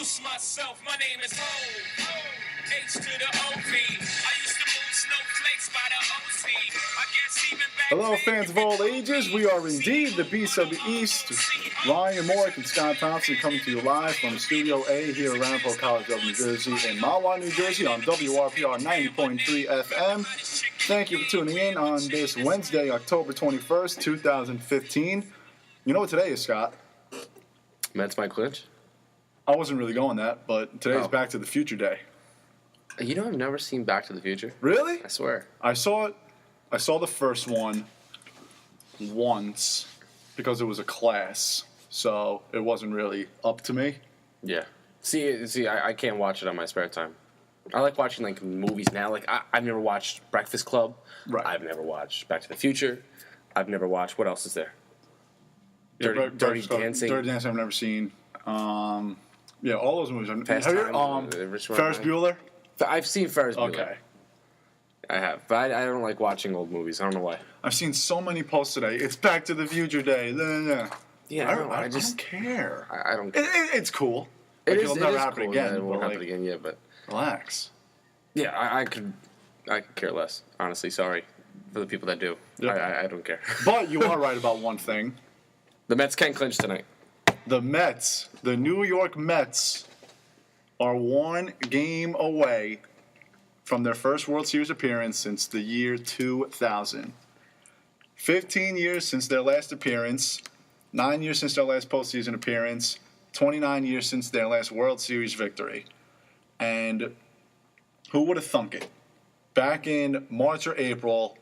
introduce myself. My name is Ho. H to the OV. I used to move snowflakes by the OC. I guess even back Hello, fans of all ages. We are indeed the Beasts of the East. Ryan Mork and Scott Thompson coming to you live from Studio A here at Ramapo College of New Jersey in Mahwah, New Jersey on WRPR 90.3 FM. Thank you for tuning in on this Wednesday, October 21st, 2015. You know what today is, Scott? Mets might clinch? I wasn't really going that, but today's Oh. Back to the Future Day. You know, I've never seen Back to the Future. Really? I swear. I saw it. I saw the first one once because it was a class, so it wasn't really up to me. Yeah. See, I can't watch it on my spare time. I like watching like movies now. Like I've never watched Breakfast Club. Right. I've never watched Back to the Future. I've never watched. What else is there? Yeah, Dirty Dancing. Dirty Dancing I've never seen. Yeah, all those movies. Fast Have you Times, Ferris Bueller? I've seen Ferris Bueller. Okay. I have, but I don't like watching old movies. I don't know why. I've seen so many posts today. It's Back to the Future Day. Yeah, I don't care. I don't. It's cool. It It'll never happen cool. again. Yeah, it won't but, happen again. Yeah, but relax. yeah, I could care less. Honestly, sorry for the people that do. Yep. I don't care. But you are right about one thing. The Mets can clinch tonight. The Mets, the New York Mets, are one game away from their first World Series appearance since the year 2000. 15 years since their last appearance, 9 years since their last postseason appearance, 29 years since their last World Series victory. And who would have thunk it? Back in March or April,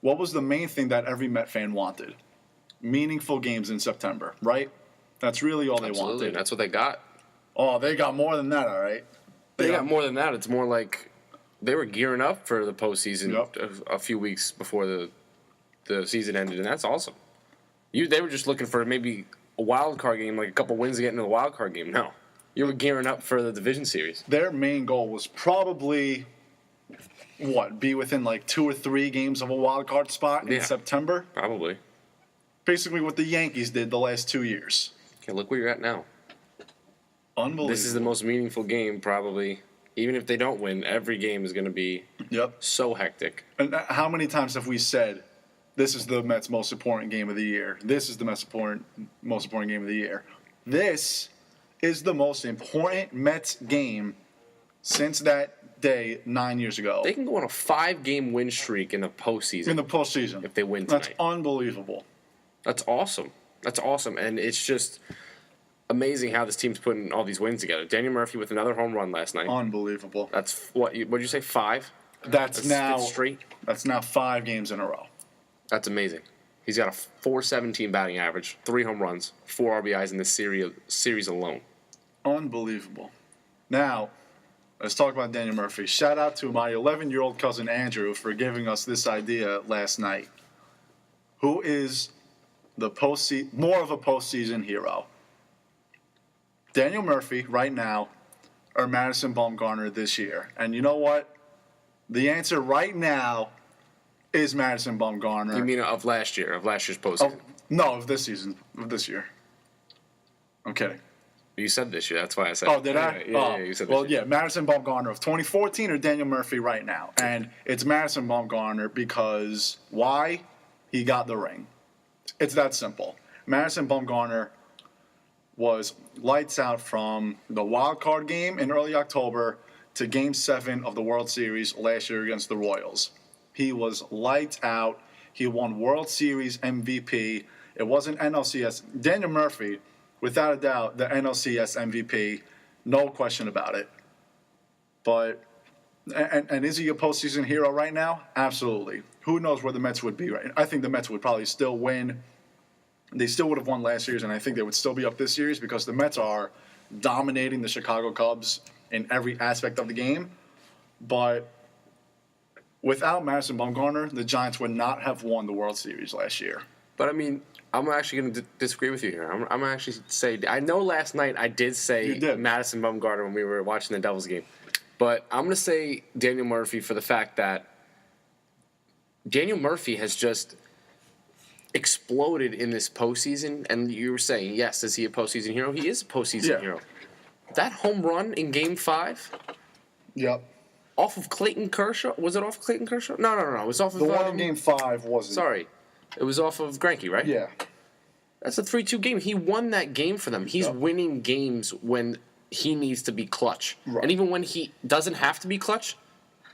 what was the main thing that every Met fan wanted? Meaningful games in September, right? That's really all they Absolutely, wanted. and that's what they got. Oh, they got more than that, all right? They got more than that. It's more like they were gearing up for the postseason a few weeks before the season ended, and that's awesome. They were just looking for maybe a wild card game, like a couple wins to get into the wild card game. No, you were gearing up for the division series. Their main goal was probably, be within like 2 or 3 games of a wild card spot in September? Probably. Basically what the Yankees did the last 2 years. Okay, look where you're at now. Unbelievable. This is the most meaningful game, probably. Even if they don't win, every game is going to be so hectic. And how many times have we said, this is the Mets' most important game of the year? This is the most important game of the year. This is the most important Mets game since that day 9 years ago. They can go on a 5-game win streak in the postseason. In the postseason. If they win tonight. That's unbelievable. That's awesome. That's awesome. And it's just amazing how this team's putting all these wins together. Daniel Murphy with another home run last night. Unbelievable. That's what did you say, 5? That's now 5th straight. That's now 5 games in a row. That's amazing. He's got a .417 batting average, 3 home runs, 4 RBIs in this series alone. Unbelievable. Now, let's talk about Daniel Murphy. Shout out to my 11-year-old cousin Andrew for giving us this idea last night. Who is more of a postseason hero? Daniel Murphy right now or Madison Bumgarner this year? And you know what? The answer right now is Madison Bumgarner. You mean of last year's postseason? No, of this season, of this year. I'm kidding. You said this year, that's why I said Oh, did I? Yeah, you said this year. Madison Bumgarner of 2014 or Daniel Murphy right now. And it's Madison Bumgarner because why? He got the ring. It's that simple. Madison Bumgarner was lights out from the wild card game in early October to Game 7 of the World Series last year against the Royals. He was lights out. He won World Series MVP. It wasn't NLCS. Daniel Murphy, without a doubt, the NLCS MVP, no question about it. But, and is he a postseason hero right now? Absolutely. Who knows where the Mets would be right now? I think the Mets would probably still win. They still would have won last series, and I think they would still be up this series because the Mets are dominating the Chicago Cubs in every aspect of the game. But without Madison Bumgarner, the Giants would not have won the World Series last year. But, I mean, I'm actually going to disagree with you here. I'm going to actually say – I know last night I did say Madison Bumgarner when we were watching the Devils game. But I'm going to say Daniel Murphy for the fact that Daniel Murphy has just exploded in this postseason. And you were saying, yes, is he a postseason hero? He is a postseason hero. that home run in Game 5 Yep. off of Clayton Kershaw. Was it off Clayton Kershaw? No. It was off of The one in Game 5 wasn't. Sorry, it was off of Greinke, right? Yeah. That's a 3-2 game. He won that game for them. He's winning games when he needs to be clutch. Right. And even when he doesn't have to be clutch,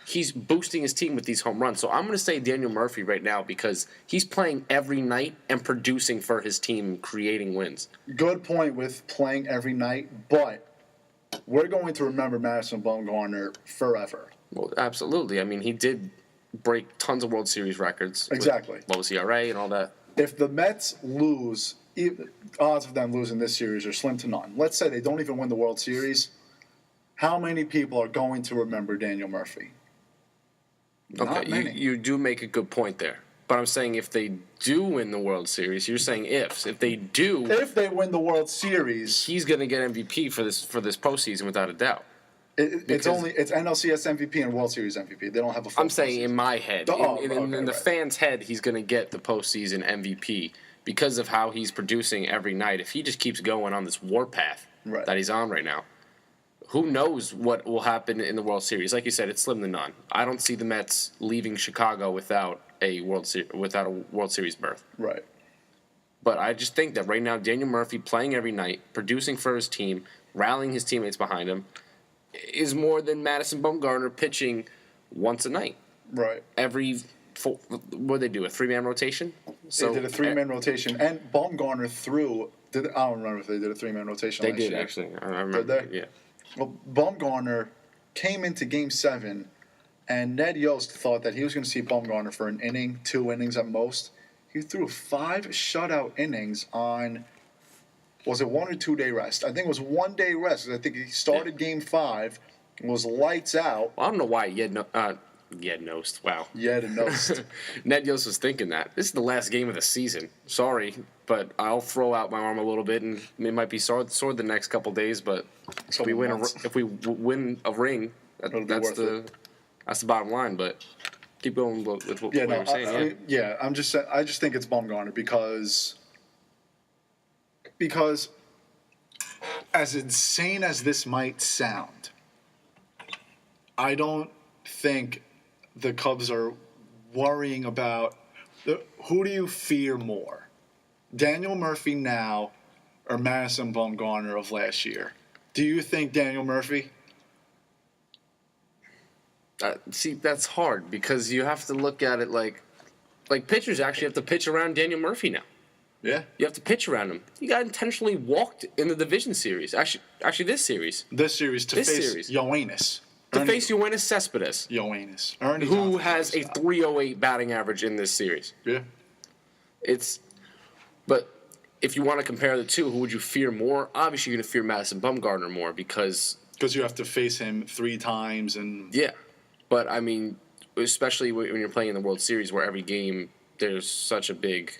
he's boosting his team with these home runs. So I'm going to say Daniel Murphy right now because he's playing every night and producing for his team, creating wins. Good point with playing every night, but we're going to remember Madison Bumgarner forever. Well, absolutely. I mean, he did break tons of World Series records. Exactly. With low ERA and all that. If the Mets lose, odds of them losing this series are slim to none. Let's say they don't even win the World Series. How many people are going to remember Daniel Murphy? Not Okay, many. you do make a good point there. But I'm saying if they do win the World Series, you're saying ifs. If they do, If they win the World Series, he's going to get MVP for this postseason without a doubt. it's NLCS MVP and World Series MVP. They don't have a full I'm saying postseason. in my head, in the right. fans' head, he's going to get the postseason MVP because of how he's producing every night. If he just keeps going on this warpath Right. that he's on right now, who knows what will happen in the World Series? Like you said, it's slim to none. I don't see the Mets leaving Chicago without a World Series berth. Right. But I just think that right now, Daniel Murphy playing every night, producing for his team, rallying his teammates behind him, is more than Madison Bumgarner pitching once a night. Right. What they do, a 3-man rotation? They did a 3-man rotation, and Bumgarner threw. I don't remember if they did a 3-man rotation. They last did, year. actually. I remember. Did they? Yeah. Well, Bumgarner came into Game 7, and Ned Yost thought that he was going to see Bumgarner for an inning, 2 innings at most. He threw 5 shutout innings on, was it 1 or 2 day rest? I think it was 1 day rest. I think he started Game 5, was lights out. Well, I don't know why Nost. Wow. Yeah, the Nost. Ned Yost was thinking that. This is the last game of the season. Sorry, but I'll throw out my arm a little bit, and it might be sore the next couple days, but if we win a ring, that's the bottom line. But keep going with what you were saying. I just think it's Bumgarner because as insane as this might sound, I don't think the Cubs are worrying about who do you fear more, Daniel Murphy now or Madison Bumgarner of last year? Do you think Daniel Murphy? See, that's hard because you have to look at it like pitchers actually have to pitch around Daniel Murphy now. Yeah. You have to pitch around him. He got intentionally walked in the division series. Actually, this series. This series to face Yoenis. To face Yoenis Cespedes. Yoenis. Who has a .308 batting average in this series. Yeah. But if you want to compare the two, who would you fear more? Obviously, you're going to fear Madison Bumgarner more because you have to face him 3 times and... Yeah. But, I mean, especially when you're playing in the World Series where every game there's such a big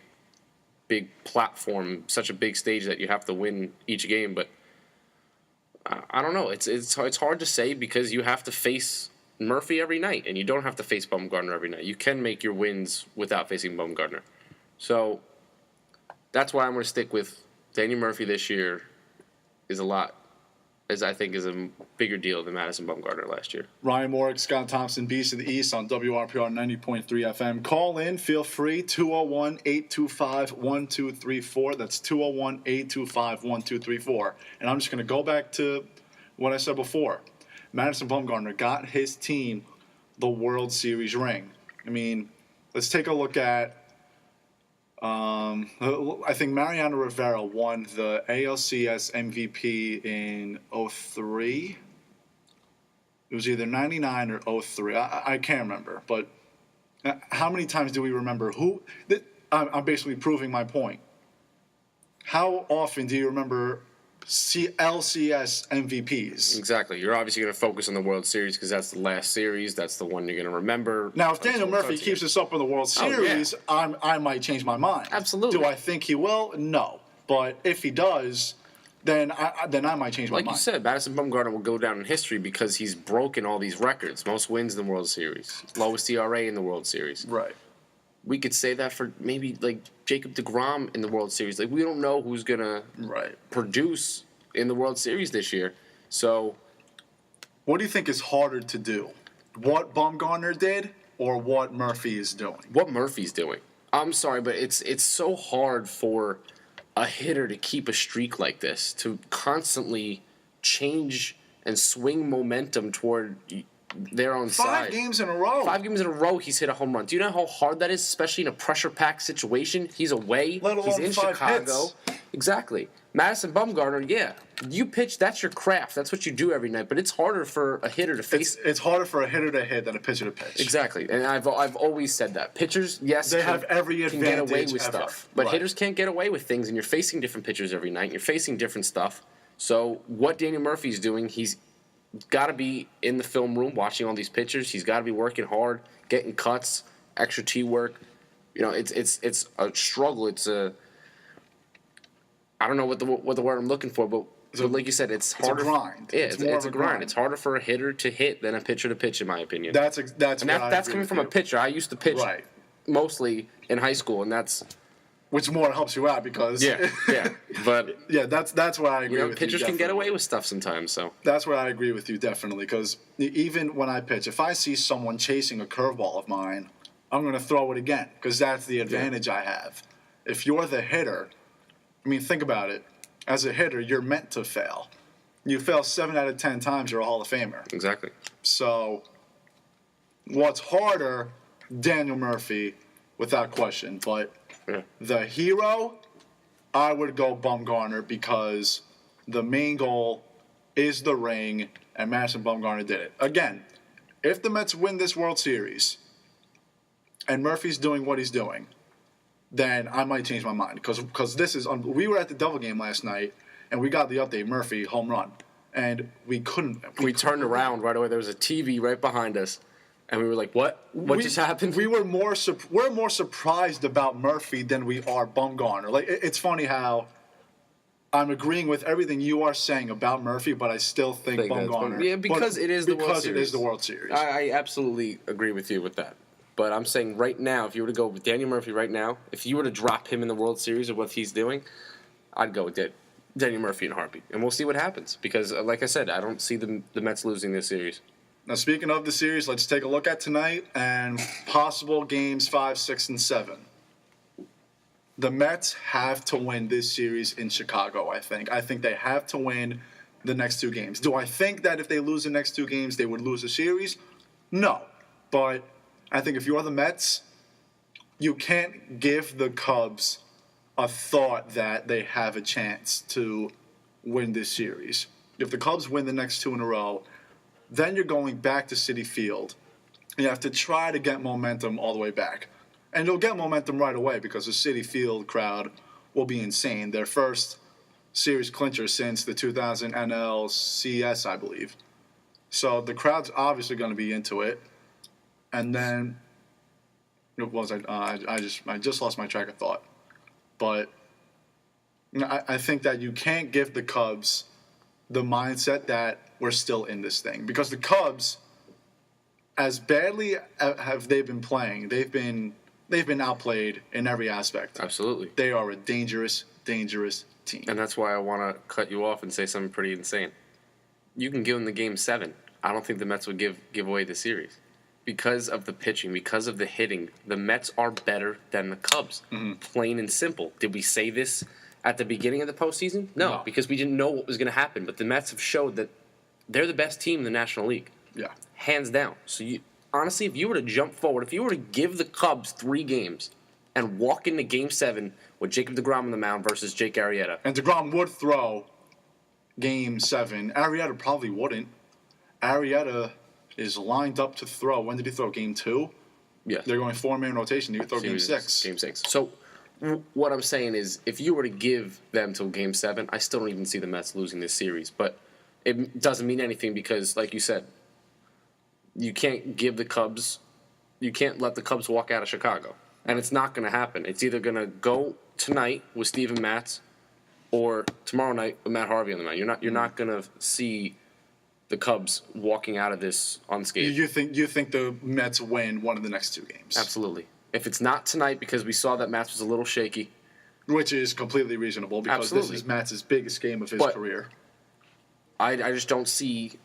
platform, such a big stage that you have to win each game. But I don't know. It's hard to say because you have to face Murphy every night, and you don't have to face Bumgarner every night. You can make your wins without facing Bumgarner. So that's why I'm going to stick with Daniel Murphy this year I think is a bigger deal than Madison Bumgarner last year. Ryan Morrick, Scott Thompson, Beast of the East on WRPR 90.3 FM. Call in, feel free, 201-825-1234. That's 201-825-1234. And I'm just going to go back to what I said before. Madison Bumgarner got his team the World Series ring. I mean, let's take a look at I think Mariano Rivera won the ALCS MVP in 03. It was either 99 or 03. I can't remember. But how many times do we remember who? I'm basically proving my point. How often do you remember LCS MVPs? Exactly. You're obviously going to focus on the World Series because that's the last series. That's the one you're going to remember. Now, if Daniel Murphy keeps us up in the World Series, I might change my mind. Absolutely. Do I think he will? No. But if he does, then I might change my mind. Like you said, Madison Bumgarner will go down in history because he's broken all these records. Most wins in the World Series. Lowest ERA in the World Series. Right. We could say that for maybe like Jacob deGrom in the World Series. Like we don't know who's gonna produce in the World Series this year. So, What do you think is harder to do? What Bumgarner did or what Murphy is doing? what Murphy's doing. I'm sorry, but it's so hard for a hitter to keep a streak like this, to constantly change and swing momentum toward their own side. 5 games in a row. 5 games in a row, he's hit a home run. Do you know how hard that is, especially in a pressure-packed situation? He's away. Let alone He's in 5 Chicago. hits. Exactly. Madison Bumgarner, yeah, you pitch. That's your craft. That's what you do every night. But it's harder for a hitter to face. It's harder for a hitter to hit than a pitcher to pitch. Exactly, and I've always said that pitchers, yes, They have every can get away advantage with ever. stuff, but Right. hitters can't get away with things. And you're facing different pitchers every night. You're facing different stuff. So what Daniel Murphy's doing, he's got to be in the film room watching all these pitchers. He's got to be working hard, getting cuts, extra tee work. You know, it's a struggle. It's a I don't know what the word I'm looking for, but like you said, it's harder. It's a grind. Yeah, It's more it's of a a grind. grind. It's harder for a hitter to hit than a pitcher to pitch, in my opinion. That's and what I that's agree coming with from you. a pitcher. I used to pitch Right. mostly in high school, and that's Which more helps you out because yeah. But yeah, that's where I agree with pitchers you. can get definitely. away with stuff sometimes. So That's where I agree with you definitely because even when I pitch, if I see someone chasing a curveball of mine, I'm going to throw it again because that's the advantage I have. If you're the hitter, I mean, think about it. As a hitter, you're meant to fail. You fail 7 out of 10 times, you're a Hall of Famer. exactly. So, what's harder, Daniel Murphy, without question. But Yeah. the hero, I would go Bumgarner because the main goal is the ring, and Madison Bumgarner did it. Again, if the Mets win this World Series, and Murphy's doing what he's doing, then I might change my mind because this is we were at the Devil game last night and we got the update Murphy home run and we couldn't We turned around right away. There was a TV right behind us, and we were like, "What? What just happened?" We're more surprised about Murphy than we are Bumgarner. Like it's funny how I'm agreeing with everything you are saying about Murphy, but I still think Think that's Bumgarner. yeah, because it is the World because Series. it is the World Series. I absolutely agree with you with that. But I'm saying right now, if you were to go with Daniel Murphy right now, if you were to drop him in the World Series of what he's doing, I'd go with Daniel Murphy in a heartbeat. And we'll see what happens. Because, like I said, I don't see the Mets losing this series. Now, speaking of the series, let's take a look at tonight and possible games 5, 6, and 7. The Mets have to win this series in Chicago, I think. I think they have to win the next 2 games. Do I think that if they lose the next 2 games, they would lose the series? No. But I think if you're the Mets, you can't give the Cubs a thought that they have a chance to win this series. If the Cubs win the next 2 in a row, then you're going back to Citi Field. You have to try to get momentum all the way back. And you'll get momentum right away because the Citi Field crowd will be insane. Their first series clincher since the 2000 NLCS, I believe. So the crowd's obviously going to be into it. And then, what was I just lost my track of thought. But I think that you can't give the Cubs the mindset that we're still in this thing. Because the Cubs, as badly have they been playing, they've been outplayed in every aspect. Absolutely. They are a dangerous, dangerous team. And that's why I want to cut you off and say something pretty insane. You can give them the game 7. I don't think the Mets would give away the series. Because of the pitching, because of the hitting, the Mets are better than the Cubs. Plain and simple. Did we say this at the beginning of the postseason? No, because we didn't know what was going to happen. But the Mets have showed that they're the best team in the National League. Yeah. Hands down. So honestly, if you were to jump forward, if you were to give the Cubs 3 games and walk into Game 7 with Jacob deGrom on the mound versus Jake Arrieta. And deGrom would throw Game 7. Arrieta probably wouldn't. Arrieta is lined up to throw. When did he throw? Game 2? Yeah. They're going 4-man rotation. He would throw Game 6. Game 6. So what I'm saying is if you were to give them till Game 7, I still don't even see the Mets losing this series. But it doesn't mean anything because, like you said, you can't give the Cubs – you can't let the Cubs walk out of Chicago. And it's not going to happen. It's either going to go tonight with Steven Matz or tomorrow night with Matt Harvey on the mound. You're not going to see the Cubs walking out of this unscathed. You think the Mets win one of the next 2 games? Absolutely. If it's not tonight because we saw that Matz was a little shaky. Which is completely reasonable because Absolutely. this is Matt's biggest game of his career. I just don't see,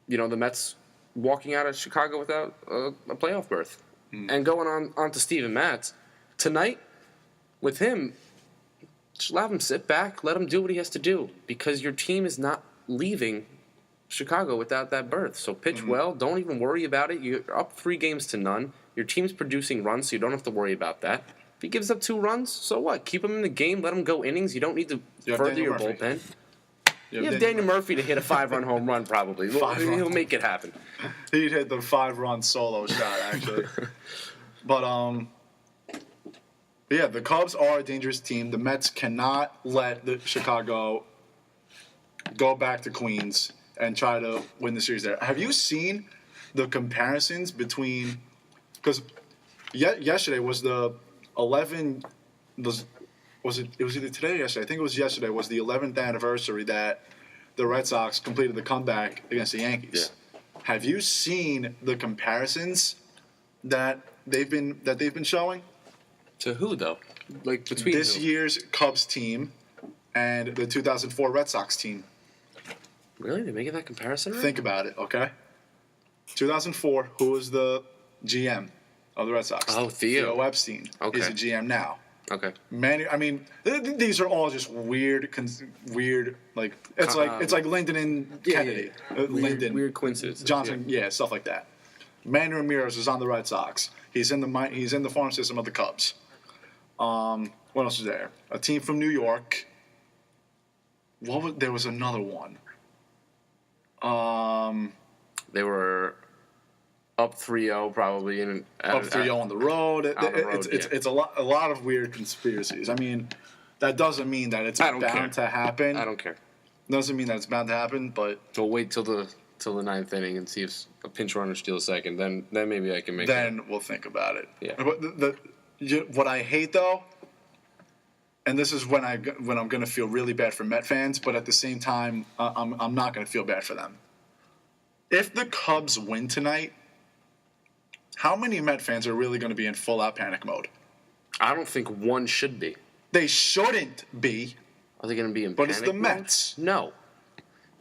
the Mets walking out of Chicago without a playoff berth. And going on to Steven Matz, tonight, with him, just let him sit back, let him do what he has to do, because your team is not leaving Chicago without that berth. So pitch well, don't even worry about it. You're up 3-0. Your team's producing runs, so you don't have to worry about that. If he gives up 2 runs, so what? Keep him in the game, let him go innings. You don't need to further your bullpen. You have Daniel Murphy to hit a 5-run home run, probably. He'll make it happen. He'd hit the 5-run solo shot, actually. But, yeah, the Cubs are a dangerous team. The Mets cannot let the Chicago go back to Queens and try to win the series there. Have you seen the comparisons between – because yesterday was the 11 – it was either today or yesterday. I think it was yesterday. Was the 11th anniversary that the Red Sox completed the comeback against the Yankees. Yeah. Have you seen the comparisons that they've been showing? To who though? Like between this year's Cubs team and the 2004 Red Sox team. Really? They're making that comparison? Right? Think about it, okay? 2004, who was the GM of the Red Sox? Oh, Theo Epstein. Okay. Is the GM now. Okay. These are all just weird. Like it's like Lyndon and Kennedy. Yeah. Weird coincidences. Johnson, stuff like that. Manny Ramirez is on the Red Sox. He's in the farm system of the Cubs. What else is there? A team from New York. There was another one. They were up 3-0 probably. Up 3-0 on the road. It's a lot of weird conspiracies. I mean, that doesn't mean that it's bound to happen. I don't care. Doesn't mean that it's bound to happen, but we'll wait till the ninth inning and see if a pinch runner steals second. Then maybe I can make. Then we'll think about it. Yeah. But what I hate though, and this is when I'm gonna feel really bad for Met fans, but at the same time, I'm not gonna feel bad for them. If the Cubs win tonight, how many Met fans are really going to be in full-out panic mode? I don't think one should be. They shouldn't be. Are they going to be in panic mode? But it's the Mets. No.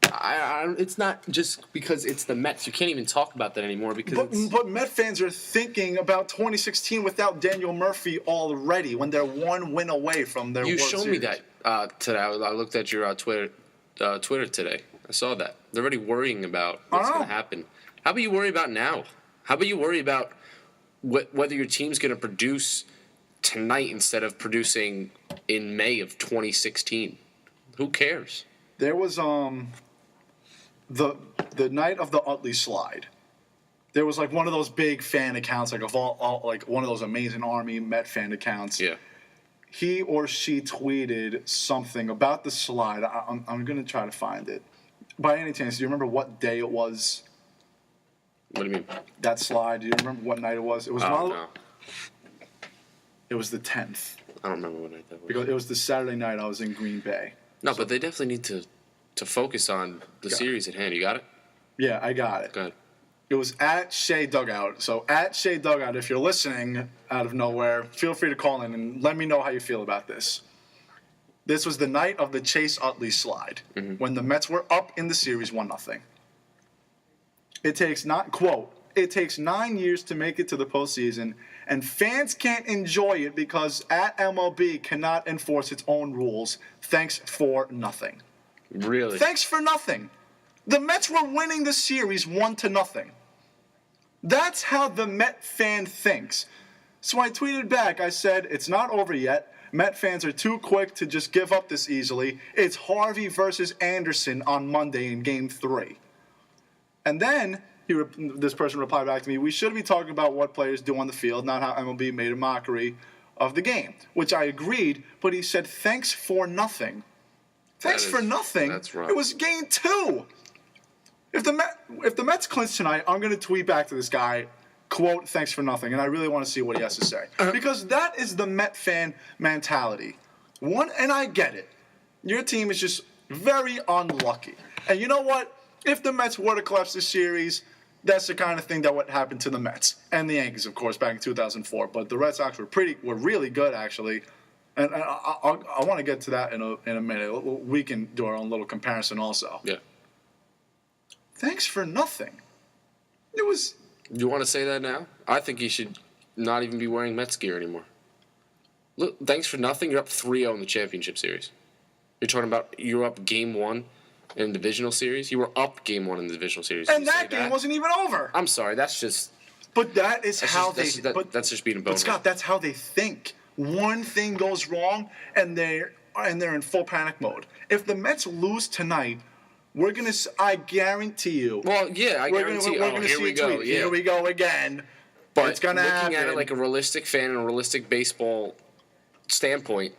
It's not just because it's the Mets. You can't even talk about that anymore because But Met fans are thinking about 2016 without Daniel Murphy already when they're 1 win away from their World Series. You showed me that today. I looked at your Twitter today. I saw that. They're already worrying about what's going to happen. How about you worry about now? How about you worry about whether your team's going to produce tonight instead of producing in May of 2016? Who cares? There was the night of the Utley slide. There was like one of those big fan accounts, like of all like one of those amazing Army Met fan accounts. Yeah. He or she tweeted something about the slide. I'm going to try to find it. By any chance, do you remember what day it was? What do you mean? That slide. Do you remember what night it was? It was no. It was the 10th. I don't remember what night that was. Because it was the Saturday night I was in Green Bay. No, but they definitely need to focus on the series at hand. You got it? Yeah, I got it. Go ahead. It was at Shea Dugout. So at Shea Dugout, if you're listening out of nowhere, feel free to call in and let me know how you feel about this. This was the night of the Chase Utley slide, when the Mets were up in the series 1-0. It takes it takes 9 years to make it to the postseason, and fans can't enjoy it because at MLB cannot enforce its own rules. Thanks for nothing. Really? Thanks for nothing. The Mets were winning the series 1-0. That's how the Met fan thinks. So I tweeted back, I said, it's not over yet. Met fans are too quick to just give up this easily. It's Harvey versus Anderson on Monday in Game 3. And then this person replied back to me, we should be talking about what players do on the field, not how MLB made a mockery of the game, which I agreed, but he said, thanks for nothing. Thanks for nothing? That's right. It was Game 2. If the Mets clinch tonight, I'm going to tweet back to this guy, quote, thanks for nothing, and I really want to see what he has to say. Because that is the Met fan mentality. And I get it. Your team is just very unlucky. And you know what? If the Mets were to collapse this series, that's the kind of thing that would happen to the Mets. And the Yankees, of course, back in 2004. But the Red Sox were really good, actually. And I want to get to that in a minute. We can do our own little comparison also. Yeah. thanks for nothing. It was. You want to say that now? I think he should not even be wearing Mets gear anymore. Look, thanks for nothing. You're up 3-0 in the championship series. You're talking about you're up game 1 in the divisional series. You were up game 1 in the divisional series. And that game wasn't even over. I'm sorry. That's just. But that's just being a boner. But Scott, that's how they think. One thing goes wrong, and they're in full panic mode. If the Mets lose tonight, we're gonna. I guarantee you. Well, yeah, I guarantee. We're gonna see a tweet. Yeah. Here we go again. But it's gonna happen. Looking at it like a realistic fan and a realistic baseball standpoint,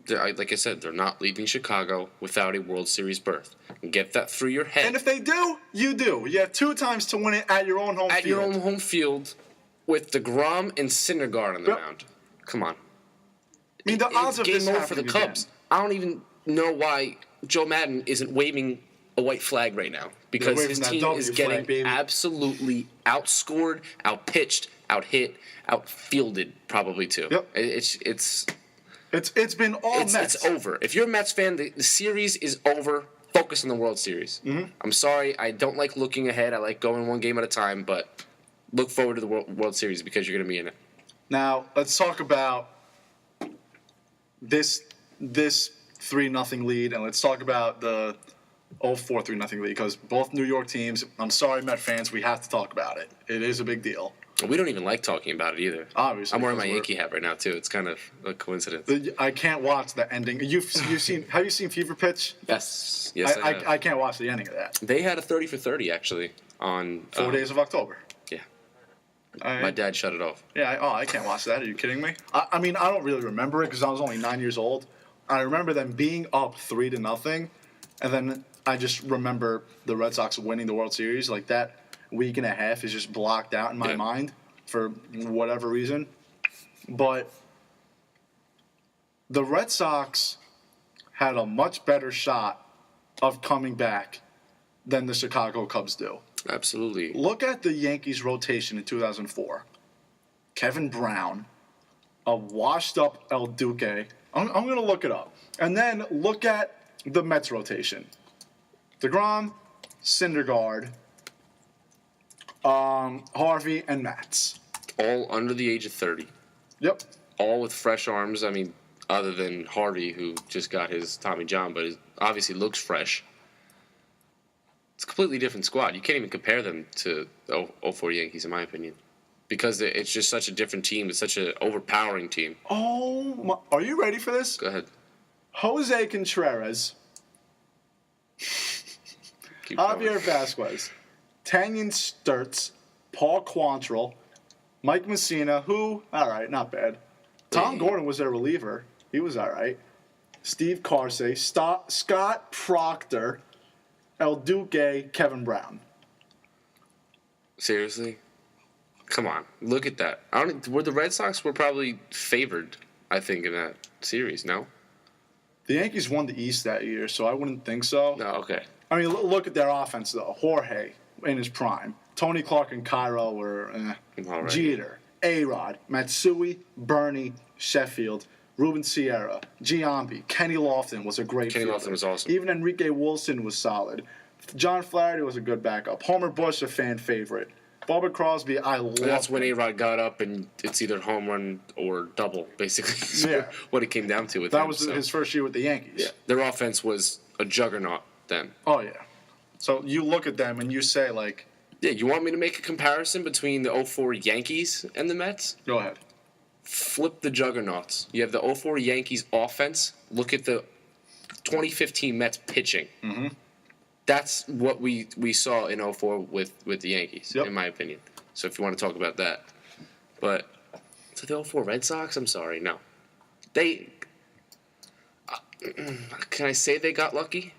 like I said, they're not leaving Chicago without a World Series berth. Get that through your head. And if they do, you do. You have 2 times to win it at your own home field. At your own home field with DeGrom and Syndergaard on the mound. Come on. I mean, the odds of this happening for the Cubs. Again. I don't even know why Joe Madden isn't waving a white flag right now, because his team is getting absolutely outscored, outpitched, outhit, outfielded, probably too. Yep. It's been all Mets. It's over. If you're a Mets fan, the series is over. Focus on the World Series. Mm-hmm. I'm sorry, I don't like looking ahead. I like going one game at a time, but look forward to the World Series because you're going to be in it. Now let's talk about this 3-0 lead, and let's talk about the 0-4 3-0 lead, because both New York teams. I'm sorry, Met fans, we have to talk about it. It is a big deal. We don't even like talking about it either. Obviously, I'm wearing my Yankee hat right now too. It's kind of a coincidence. I can't watch the ending. You've seen? Have you seen Fever Pitch? Yes, I can't watch the ending of that. They had a 30 for 30 actually on 4 days of October. Yeah, my dad shut it off. Yeah. I can't watch that. Are you kidding me? I mean, I don't really remember it because I was only 9 years old. I remember them being up 3-0, and then I just remember the Red Sox winning the World Series. Like that week and a half is just blocked out in my mind for whatever reason. But the Red Sox had a much better shot of coming back than the Chicago Cubs do. Absolutely. Look at the Yankees rotation in 2004. Kevin Brown, a washed-up El Duque. I'm going to look it up. And then look at the Mets rotation. DeGrom, Syndergaard, Harvey, and Matz. All under the age of 30. Yep. All with fresh arms. I mean, other than Harvey, who just got his Tommy John, but obviously looks fresh. It's a completely different squad. You can't even compare them to the 04 Yankees, in my opinion, because it's just such a different team. It's such an overpowering team. Oh, my, are you ready for this? Go ahead. Jose Contreras, Javier Vasquez, Tanyan Sturtz, Paul Quantrill, Mike Messina, who, all right, not bad. Tom Gordon was their reliever. He was all right. Steve Carsey, Scott Proctor, El Duque, Kevin Brown. Seriously? Come on. Look at that. The Red Sox were probably favored, I think, in that series, no? The Yankees won the East that year, so I wouldn't think so. No, okay. I mean, look at their offense, though. Jorge in his prime. Tony Clark and Cairo were All right. Jeter, A-Rod, Matsui, Bernie, Sheffield, Ruben Sierra, Giambi, Kenny Lofton was a great Kenny fielder. Lofton was awesome. Even Enrique Wilson was solid. John Flaherty was a good backup. Homer Bush, a fan favorite. Bubba Crosby, I love. That's when A-Rod got up, and it's either home run or double, basically. Yeah. What it came down to with that him, was his first year with the Yankees. Yeah. Their offense was a juggernaut then. Oh, yeah. So you look at them and you say, like... Yeah, you want me to make a comparison between the 04 Yankees and the Mets? Go ahead. Flip the juggernauts. You have the 04 Yankees offense. Look at the 2015 Mets pitching. Mm-hmm. That's what we saw in 04 with the Yankees, Yep. in my opinion. So if you want to talk about that. But to the 04 Red Sox, I'm sorry, no. They... can I say they got lucky?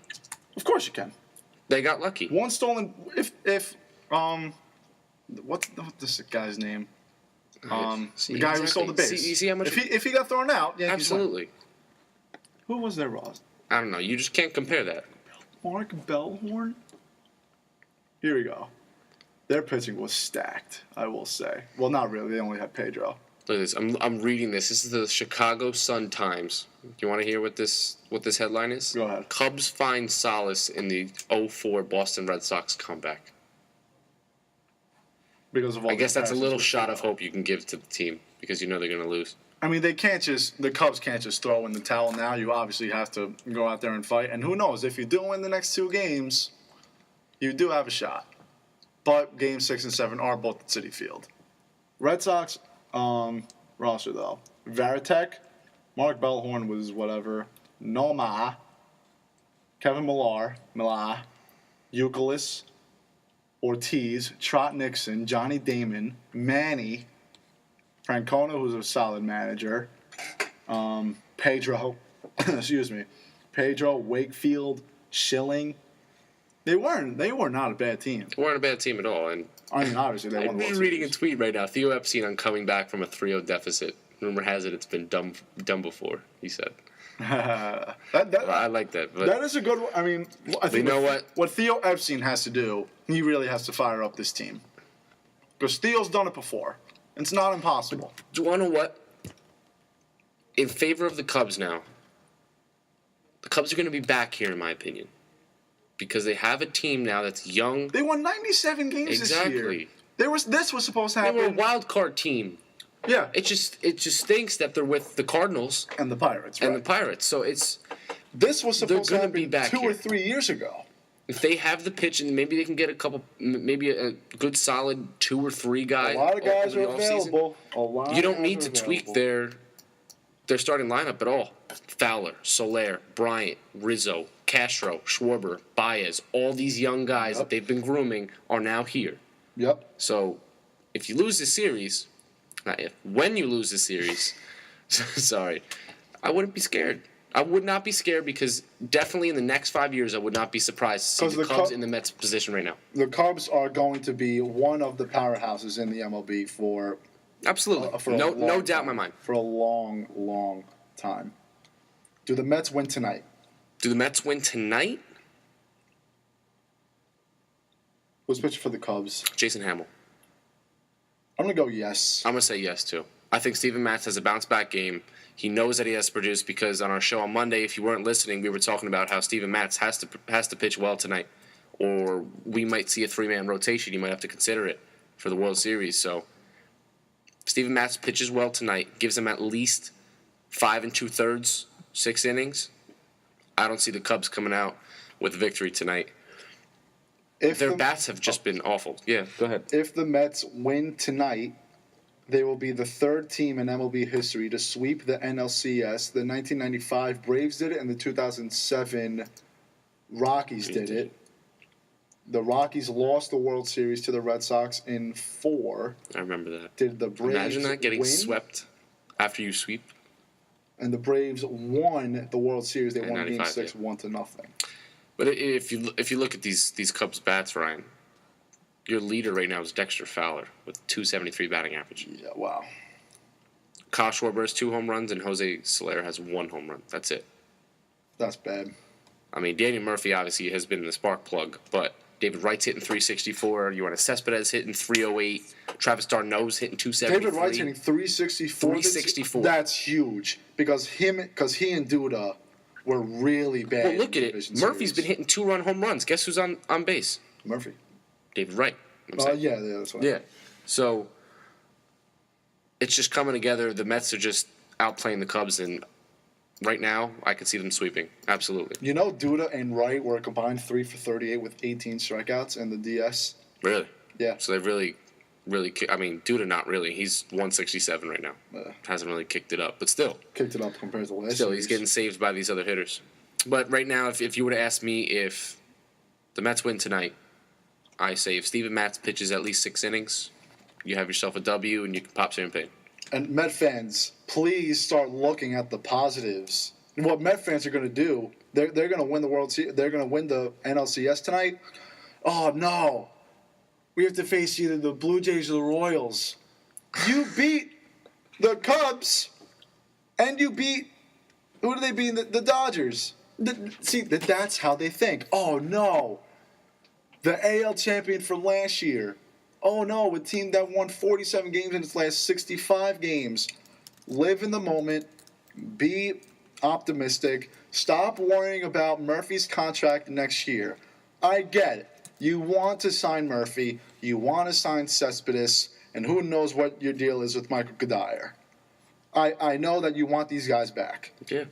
Of course you can. They got lucky. One stolen... What's this guy's name? The guy who stole the base. You see how much... If he got thrown out, Yankees Absolutely. win. Who was their Ross? I don't know. You just can't compare that. Mark Bellhorn? Here we go. Their pitching was stacked, I will say. Well, not really. They only had Pedro. Look at this. I'm reading this. This is the Chicago Sun-Times. Do you want to hear what this headline is? Go ahead. Cubs find solace in the 0-4 Boston Red Sox comeback. Because of all I guess the that's a passes little we shot threw of out. hope you can give to the team because you know they're going to lose. I mean, the Cubs can't just throw in the towel now. You obviously have to go out there and fight. And who knows, if you do win the next 2 games, you do have a shot. But games 6 and 7 are both at Citi Field. Red Sox roster, though. Varitek, Mark Bellhorn was whatever. Noma, Kevin Millar, Euclid, Ortiz, Trot Nixon, Johnny Damon, Manny, Francona, who's a solid manager, Pedro, Pedro, Wakefield, Schilling. They were not a bad team. They weren't a bad team at all. And I mean, obviously they won the World I'm reading a Series. tweet right now. Theo Epstein coming back from a 3-0 deficit. Rumor has it it's been done before, he said. I like that. But That is a good one. I mean, I think you know what? What Theo Epstein has to do, he really has to fire up this team. Because Theo's done it before. It's not impossible. Do you want to know what? In favor of the Cubs now, the Cubs are going to be back here, in my opinion. Because they have a team now that's young. They won 97 games this year. Exactly. This was supposed to They happen. were a wild card team. Yeah. It just stinks that they're with the Cardinals And the Pirates, right? and the Pirates. So This was supposed to gonna happen be back 2 or here. 3 years ago. if they have the pitch and maybe they can get maybe a good solid 2 or 3 guys. A lot of guys over are the offseason, available. A lot you don't of need guys to are tweak available. their starting lineup at all. Fowler, Soler, Bryant, Rizzo, Castro, Schwarber, Baez, all these young guys that they've been grooming are now here. Yep. So if you lose the series, not if, when you lose the series, sorry, I wouldn't be scared. I would not be scared because definitely in the next 5 years I would not be surprised to see 'Cause the the Cubs Cub- in the Mets position right now. The Cubs are going to be one of the powerhouses in the MLB for Absolutely. for a No long doubt in my time. mind. For a long, long time. Do the Mets win tonight? Do the Mets win tonight? Who's pitching for the Cubs? Jason Hamill. I'm going to go yes. I'm going to say yes, too. I think Steven Matz has a bounce-back game. He knows that he has to produce because on our show on Monday, if you weren't listening, we were talking about how Steven Matz has to pitch well tonight, or we might see a 3-man rotation. You might have to consider it for the World Series. So Steven Matz pitches well tonight, gives him at least 5 2/3, 6 innings. I don't see the Cubs coming out with a victory tonight. If Their the, bats have just been awful. Yeah, go ahead. if the Mets win tonight, they will be the third team in MLB history to sweep the NLCS. The 1995 Braves did it, and the 2007 Rockies did it. The Rockies lost the World Series to the Red Sox in 4. I remember that. Did the Braves Imagine that getting win? swept after you sweep. And the Braves won the World Series. They In won Game 95, 6, yeah. 1-0. But if you look at these Cubs bats, Ryan, your leader right now is Dexter Fowler with 273 batting average. Yeah, wow. Kyle Schwarber has 2 home runs and Jose Soler has 1 home run. That's it. That's bad. I mean, Daniel Murphy obviously has been the spark plug, but David Wright's hitting 364. Yoenis Cespedes hitting 308. Travis d'Arnaud's hitting 273. David Wright's hitting 364. 364. That's huge because he and Duda were really bad. Well, look in at the it. division Murphy's series. been hitting 2-run home runs. Guess who's on base? Murphy. David Wright. I'm saying. Yeah, that's what. Yeah. So it's just coming together. The Mets are just outplaying the Cubs, and right now I could see them sweeping. Absolutely. You know, Duda and Wright were a combined 3 for 38 with 18 strikeouts in the DS. Really? Yeah. So they've really, I mean, Duda not really. He's 167 right now. Uh, Hasn't really kicked it up, but still. Kicked it up compared to last Still, series. he's getting saved by these other hitters. But right now, if you were to ask me if the Mets win tonight, I say if Steven Matz pitches at least 6 innings, you have yourself a W and you can pop champagne. And Met fans, please start looking at the positives. What Met fans are going to do, they're going to win the World Series. They're going to win the NLCS tonight. Oh, no. We have to face either the Blue Jays or the Royals. You beat the Cubs, and you beat, who do they beat? The Dodgers. That's how they think. Oh, no. The AL champion from last year. Oh no, a team that won 47 games in its last 65 games. Live in the moment. Be optimistic. Stop worrying about Murphy's contract next year. I get it. You want to sign Murphy. You want to sign Cespedes. And who knows what your deal is with Michael Kadire. I know that you want these guys back. Yeah.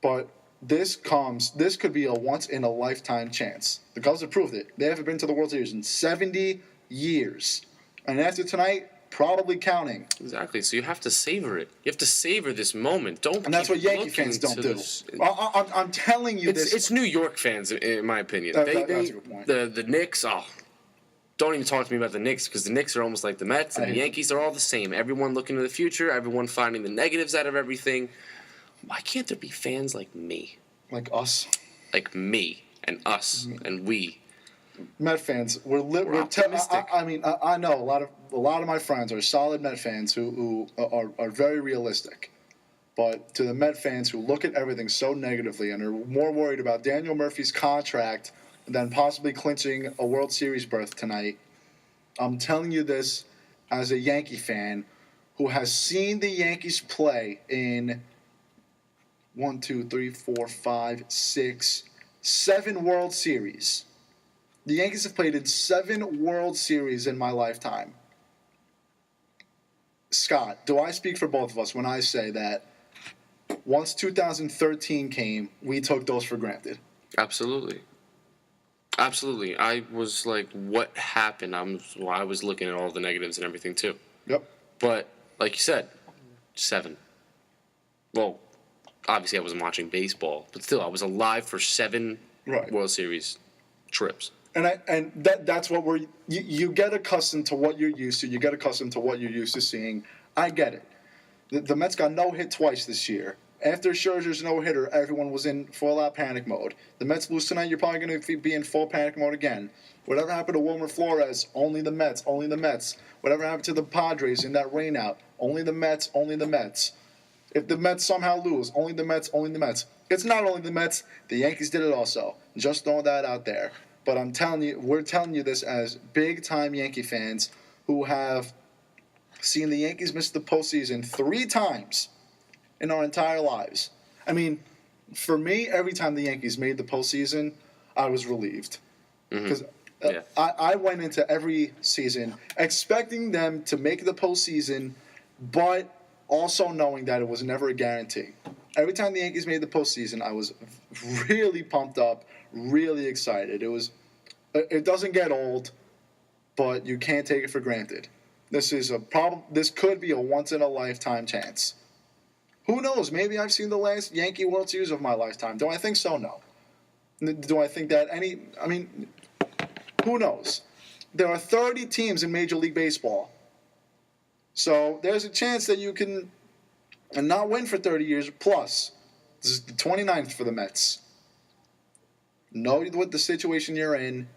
But this could be a once-in-a-lifetime chance. The Cubs have proved it. They haven't been to the World Series in 70 years. And after tonight, probably counting. Exactly. So you have to savor it. You have to savor this moment. Don't. And that's what Yankee fans don't do. I'm telling you this. It's New York fans, in my opinion. That's a good point. The Knicks, don't even talk to me about the Knicks, because the Knicks are almost like the Mets, and the Yankees are all the same. Everyone looking to the future, everyone finding the negatives out of everything. Why can't there be fans like me? Like us? Like me and us and we. Met fans, we're optimistic. I know a lot of my friends are solid Met fans who are very realistic. But to the Met fans who look at everything so negatively and are more worried about Daniel Murphy's contract than possibly clinching a World Series berth tonight, I'm telling you this as a Yankee fan who has seen the Yankees play in 7 World Series. The Yankees have played in 7 World Series in my lifetime. Scott, do I speak for both of us when I say that once 2013 came, we took those for granted? Absolutely. Absolutely. I was like, what happened? I was looking at all the negatives and everything too. Yep. But, like you said, 7. Well, obviously I wasn't watching baseball, but still, I was alive for 7 World Series trips. And that's what you get accustomed to what you're used to. You get accustomed to what you're used to seeing. I get it. The Mets got no hit twice this year. After Scherzer's no-hitter, everyone was in full-out panic mode. The Mets lose tonight, you're probably going to be in full panic mode again. Whatever happened to Wilmer Flores, only the Mets, only the Mets. Whatever happened to the Padres in that rainout, only the Mets, only the Mets. If the Mets somehow lose, only the Mets, only the Mets. It's not only the Mets. The Yankees did it also. Just throwing that out there. But I'm telling you, we're telling you this as big-time Yankee fans who have seen the Yankees miss the postseason 3 times in our entire lives. I mean, for me, every time the Yankees made the postseason, I was relieved. Because I went into every season expecting them to make the postseason, but also knowing that it was never a guarantee. Every time the Yankees made the postseason, I was really pumped up, really excited. It doesn't get old, but you can't take it for granted. This is a problem. This could be a once-in-a-lifetime chance. Who knows? Maybe I've seen the last Yankee World Series of my lifetime. Do I think so? No. Do I think that who knows? There are 30 teams in Major League Baseball. So there's a chance that you can not win for 30 years plus. This is the 29th for the Mets. Know what the situation you're in.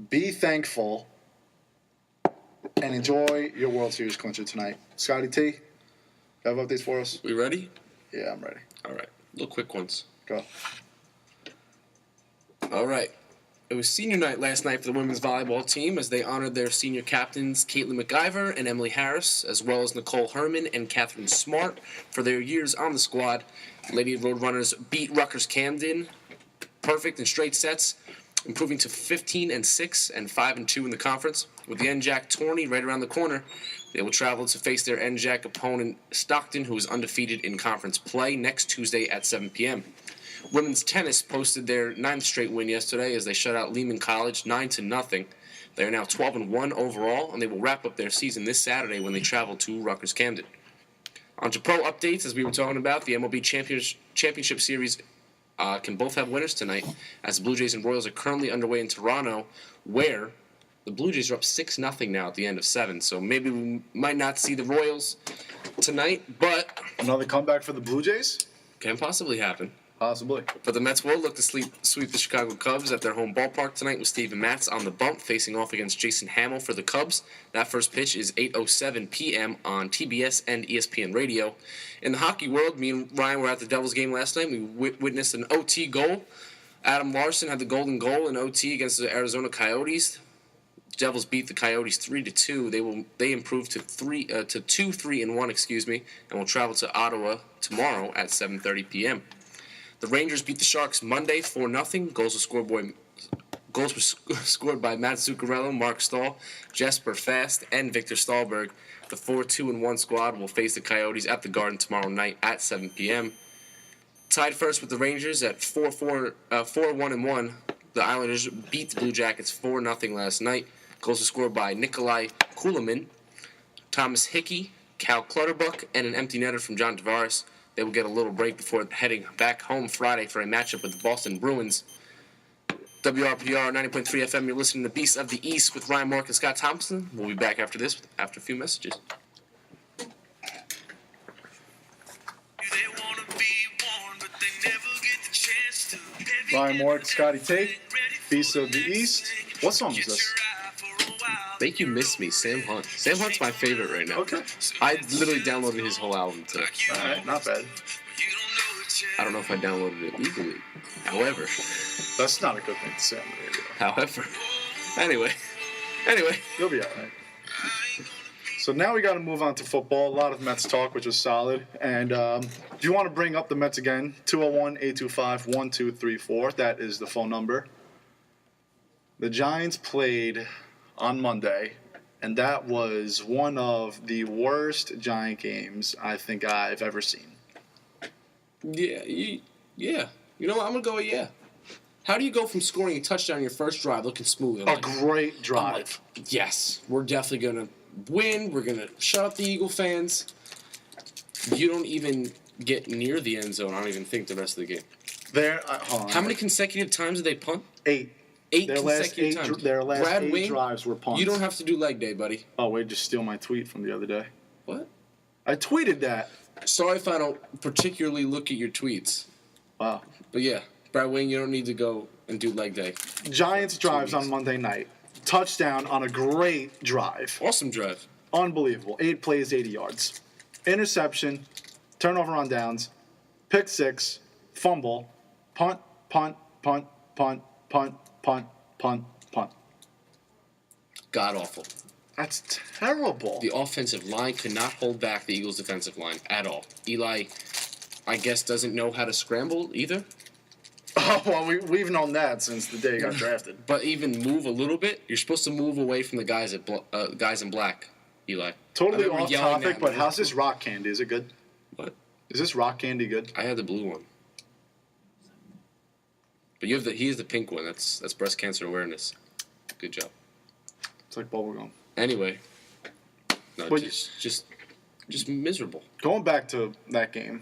Be thankful. And enjoy your World Series clincher tonight. Scotty T, have updates for us? We ready? Yeah, I'm ready. All right. Little quick ones. Go. All right. It was senior night last night for the women's volleyball team as they honored their senior captains Caitlin McIver and Emily Harris, as well as Nicole Herman and Catherine Smart for their years on the squad. Lady Roadrunners beat Rutgers Camden perfect in straight sets, improving to 15-6 and 5-2 in the conference. With the NJAC tourney right around the corner, they will travel to face their NJAC opponent Stockton, who is undefeated in conference play, next Tuesday at 7 p.m. Women's tennis posted their 9th straight win yesterday as they shut out Lehman College 9-0. They are now 12-1 overall, and they will wrap up their season this Saturday when they travel to Rutgers Camden. On to pro updates, as we were talking about, the MLB Championship Series can both have winners tonight, as the Blue Jays and Royals are currently underway in Toronto, where the Blue Jays are up 6-0 now at the end of 7. So maybe we might not see the Royals tonight, but Another comeback for the Blue Jays? can possibly happen. Possibly. But the Mets will look to sweep the Chicago Cubs at their home ballpark tonight with Steven Matz on the bump, facing off against Jason Hamill for the Cubs. That first pitch is 8:07 p.m. on TBS and ESPN Radio. In the hockey world, me and Ryan were at the Devils game last night. We witnessed an OT goal. Adam Larson had the golden goal in OT against the Arizona Coyotes. Devils beat the Coyotes 3-2. They improved to 2-3-1, and will travel to Ottawa tomorrow at 7:30 p.m. The Rangers beat the Sharks Monday 4-0. Goals were scored by Matt Zuccarello, Mark Stahl, Jesper Fast, and Victor Stahlberg. The 4-2-1 squad will face the Coyotes at the Garden tomorrow night at 7 p.m. Tied first with the Rangers at 4-1-1. The Islanders beat the Blue Jackets 4-0 last night. Goals were scored by Nikolai Kulemin, Thomas Hickey, Cal Clutterbuck, and an empty netter from John Tavares. They will get a little break before heading back home Friday for a matchup with the Boston Bruins. WRPR 90.3 FM, you're listening to Beasts of the East with Ryan Mork and Scott Thompson. We'll be back after this, after a few messages. Ryan Mork, Scotty Tate, Beasts of the East. What song is this? Make You Miss Me, Sam Hunt. Sam Hunt's my favorite right now. Okay. I literally downloaded his whole album today. All right, not bad. I don't know if I downloaded it legally. However. That's not a good thing to say on the radio. However. Anyway. You'll be all right. So now we got to move on to football. A lot of Mets talk, which was solid. And if you want to bring up the Mets again, 201-825-1234. That is the phone number. The Giants played on Monday, and that was one of the worst Giant games I think I've ever seen. Yeah. You know what? I'm going to go with yeah. How do you go from scoring a touchdown in your first drive looking smooth? And a great drive. Yes, we're definitely going to win. We're going to shut up the Eagle fans. You don't even get near the end zone, I don't even think, the rest of the game. How many consecutive times did they punt? 8. Their consecutive times. Their last Brad 8 Wing, drives were punts. You don't have to do leg day, buddy. Oh, wait, just steal my tweet from the other day. What? I tweeted that. Sorry if I don't particularly look at your tweets. Wow. But yeah, Brad Wing, you don't need to go and do leg day. Giants drives on Monday night. Touchdown on a great drive. Awesome drive. Unbelievable. 8 plays, 80 yards. Interception, turnover on downs, pick 6, fumble, punt, punt, punt, punt, punt, punt, punt, punt. God awful. That's terrible. The offensive line could not hold back the Eagles' defensive line at all. Eli, I guess, doesn't know how to scramble either. Oh, well, we've known that since the day he got drafted. But even move a little bit, you're supposed to move away from the guys in black, Eli. Totally off topic, but how's this rock candy? Is it good? What? Is this rock candy good? I had the blue one. But he has the pink one. That's breast cancer awareness. Good job. It's like bubblegum. Anyway. No, just miserable. Going back to that game,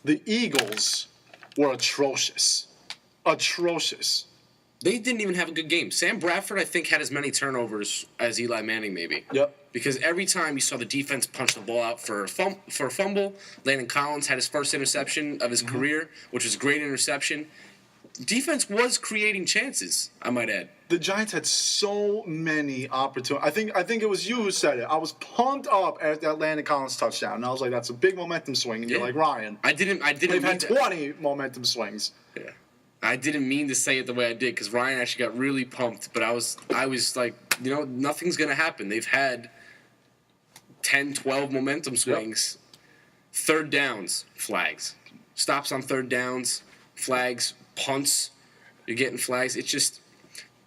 the Eagles were atrocious. Atrocious. They didn't even have a good game. Sam Bradford, I think, had as many turnovers as Eli Manning, maybe. Yep. Because every time you saw the defense punch the ball out for a fumble, Landon Collins had his first interception of his career, which was a great interception. Defense was creating chances, I might add. The Giants had so many opportunities. I think it was you who said it. I was pumped up at that Landon Collins touchdown, and I was like, "That's a big momentum swing." And you're like, "Ryan, I didn't. They've had 20 momentum swings." Yeah, I didn't mean to say it the way I did because Ryan actually got really pumped. But I was like, nothing's gonna happen. They've had 10, 12 momentum swings. Yep. Third downs, flags. Stops on third downs, flags. Punts, you're getting flags. It's just,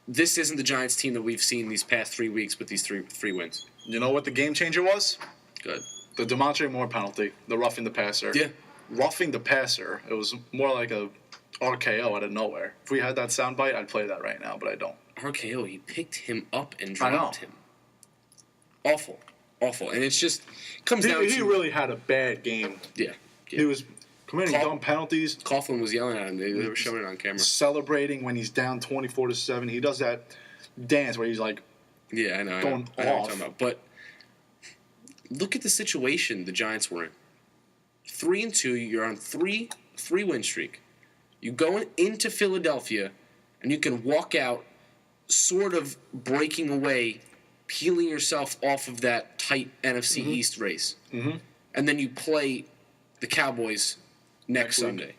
this isn't the Giants team that we've seen these past 3 weeks with these three wins. You know what the game changer was? Good. The DeMontre Moore penalty, the roughing the passer. Yeah. Roughing the passer, it was more like a RKO out of nowhere. If we had that soundbite, I'd play that right now, but I don't. RKO, he picked him up and dropped him. Awful. And it's just, comes down to... He really had a bad game. Yeah. He was... committing dumb penalties. Coughlin was yelling at him. They were showing it on camera. Celebrating when he's down 24-7. He does that dance where he's like, yeah, I know. Going I know what off. you're talking about. But look at the situation the Giants were in. 3-2. You're on three-win streak. You go into Philadelphia, and you can walk out, sort of breaking away, peeling yourself off of that tight NFC East race, and then you play the Cowboys next Sunday,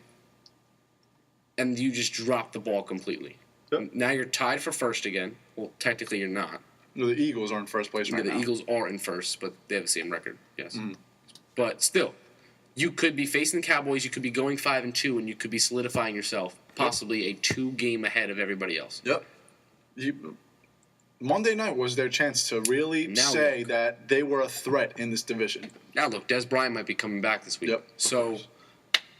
and you just drop the ball completely. Yep. Now you're tied for first again. Well, technically you're not. No, the Eagles are in first place right The now. Eagles are in first, but they have the same record. Yes. Mm-hmm. But still, you could be facing the Cowboys. You could be going 5-2, and you could be solidifying yourself possibly a 2-game ahead of everybody else. Yep. Monday night was their chance to really say that they were a threat in this division. Now look, Des Bryant might be coming back this week. Yep. So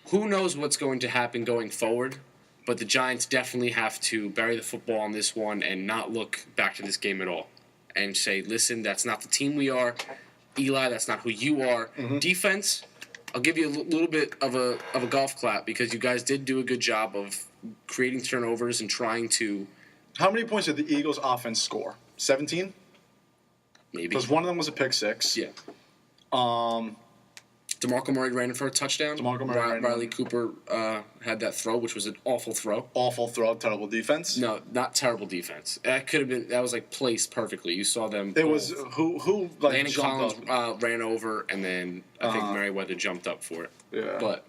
who knows what's going to happen going forward? But the Giants definitely have to bury the football on this one and not look back to this game at all. And say, listen, that's not the team we are. Eli, that's not who you are. Mm-hmm. Defense, I'll give you a little bit of a golf clap because you guys did do a good job of creating turnovers and trying to. How many points did the Eagles offense score? 17? Maybe. Because one of them was a pick six. Yeah. DeMarco Murray ran in for a touchdown. Riley Cooper had that throw, which was an awful throw. Awful throw, terrible defense. No, not terrible defense. That could have been. That was like placed perfectly. You saw them. It was who like Landon jumped Collins up. ran over, and then I think Merriweather jumped up for it. Yeah. But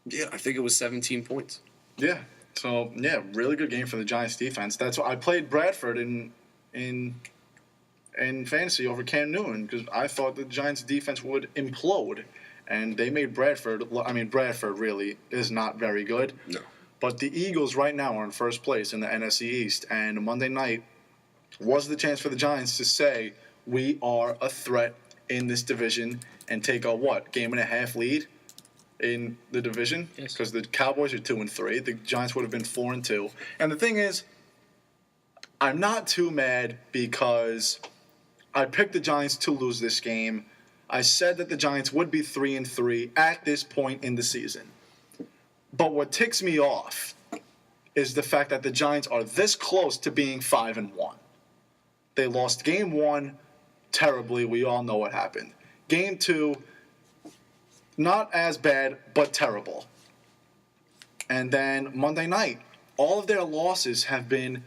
yeah, I think it was 17 points. Yeah. So yeah, really good game for the Giants defense. That's why I played Bradford in fantasy over Cam Newton because I thought the Giants defense would implode, and they made Bradford. I mean, Bradford really is not very good. No. But the Eagles right now are in first place in the NFC East, and Monday night was the chance for the Giants to say we are a threat in this division and take a game and a half lead in the division. Yes. Because the Cowboys are 2-3, the Giants would have been 4-2, and the thing is, I'm not too mad because I picked the Giants to lose this game. I said that the Giants would be 3-3 at this point in the season. But what ticks me off is the fact that the Giants are this close to being 5-1. They lost game 1 terribly. We all know what happened. Game 2, not as bad, but terrible. And then Monday night, all of their losses have been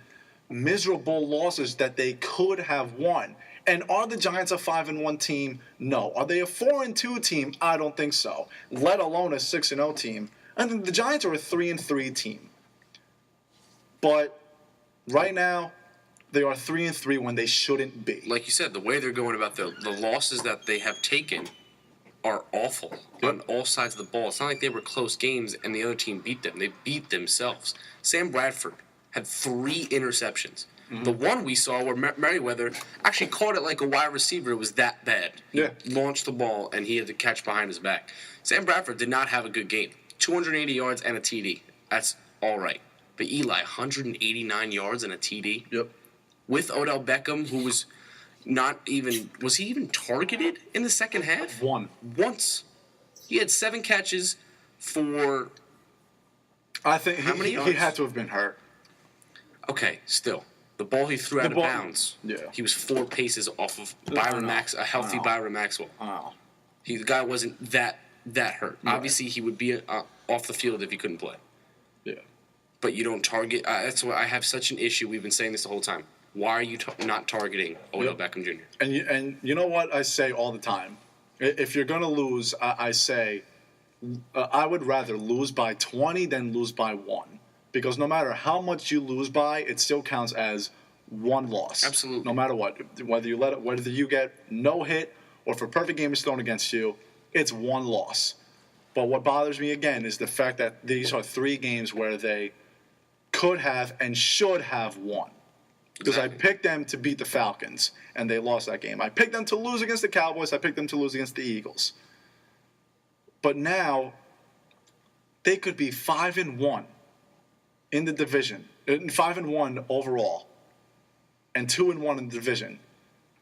miserable losses that they could have won. And are the Giants a 5-1 team? No. Are they a 4-2 team? I don't think so. Let alone a 6-0 team. I think the Giants are a 3-3 team. But right now, they are 3-3 when they shouldn't be. Like you said, the way they're going about the losses that they have taken are awful on all sides of the ball. It's not like they were close games and the other team beat them. They beat themselves. Sam Bradford had 3 interceptions. Mm-hmm. The one we saw where Merriweather actually caught it like a wide receiver. It was that bad. Yeah. He launched the ball, and he had to catch behind his back. Sam Bradford did not have a good game. 280 yards and a TD. That's all right. But Eli, 189 yards and a TD. Yep. With Odell Beckham, who was not even... Was he even targeted in the second half? Once. He had 7 catches for... I think how many yards? He had to have been hurt. Okay, still. The ball he threw out of bounds. Yeah. He was 4 paces off of Byron a healthy Byron Maxwell. Wow. The guy wasn't that hurt. Right. Obviously, he would be off the field if he couldn't play. Yeah. But you don't target. That's why I have such an issue. We've been saying this the whole time. Why are you not targeting Odell Beckham Jr.? And you know what I say all the time? If you're going to lose, I say I would rather lose by 20 than lose by 1. Because no matter how much you lose by, it still counts as 1 loss. Absolutely. No matter what. Whether you get no hit or if a perfect game is thrown against you, it's 1 loss. But what bothers me again is the fact that these are 3 games where they could have and should have won. Because I picked them to beat the Falcons, and they lost that game. I picked them to lose against the Cowboys. I picked them to lose against the Eagles. But now, they could be 5-1 in the division, 5-1 overall, and 2-1 in the division.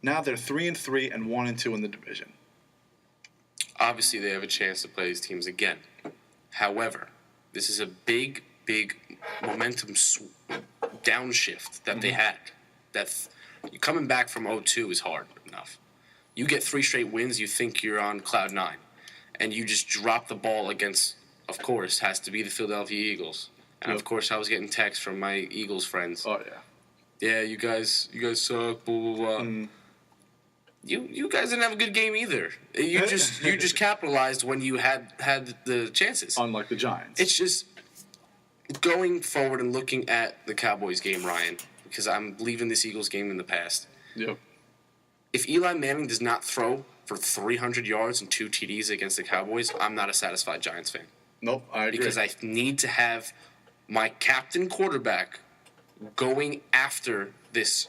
Now they're 3-3 and 1-2 in the division. Obviously, they have a chance to play these teams again. However, this is a big momentum downshift that they had. That coming back from 0-2 is hard enough. You get 3 straight wins, you think you're on cloud 9, and you just drop the ball against, of course, has to be the Philadelphia Eagles. And of course, I was getting texts from my Eagles friends. Oh yeah. Yeah, you guys suck. Blah blah blah. You guys didn't have a good game either. You just capitalized when you had the chances. Unlike the Giants. It's just going forward and looking at the Cowboys game, Ryan, because I'm leaving this Eagles game in the past. Yep. If Eli Manning does not throw for 300 yards and 2 TDs against the Cowboys, I'm not a satisfied Giants fan. Nope, I agree. Because I need to have my captain quarterback going after this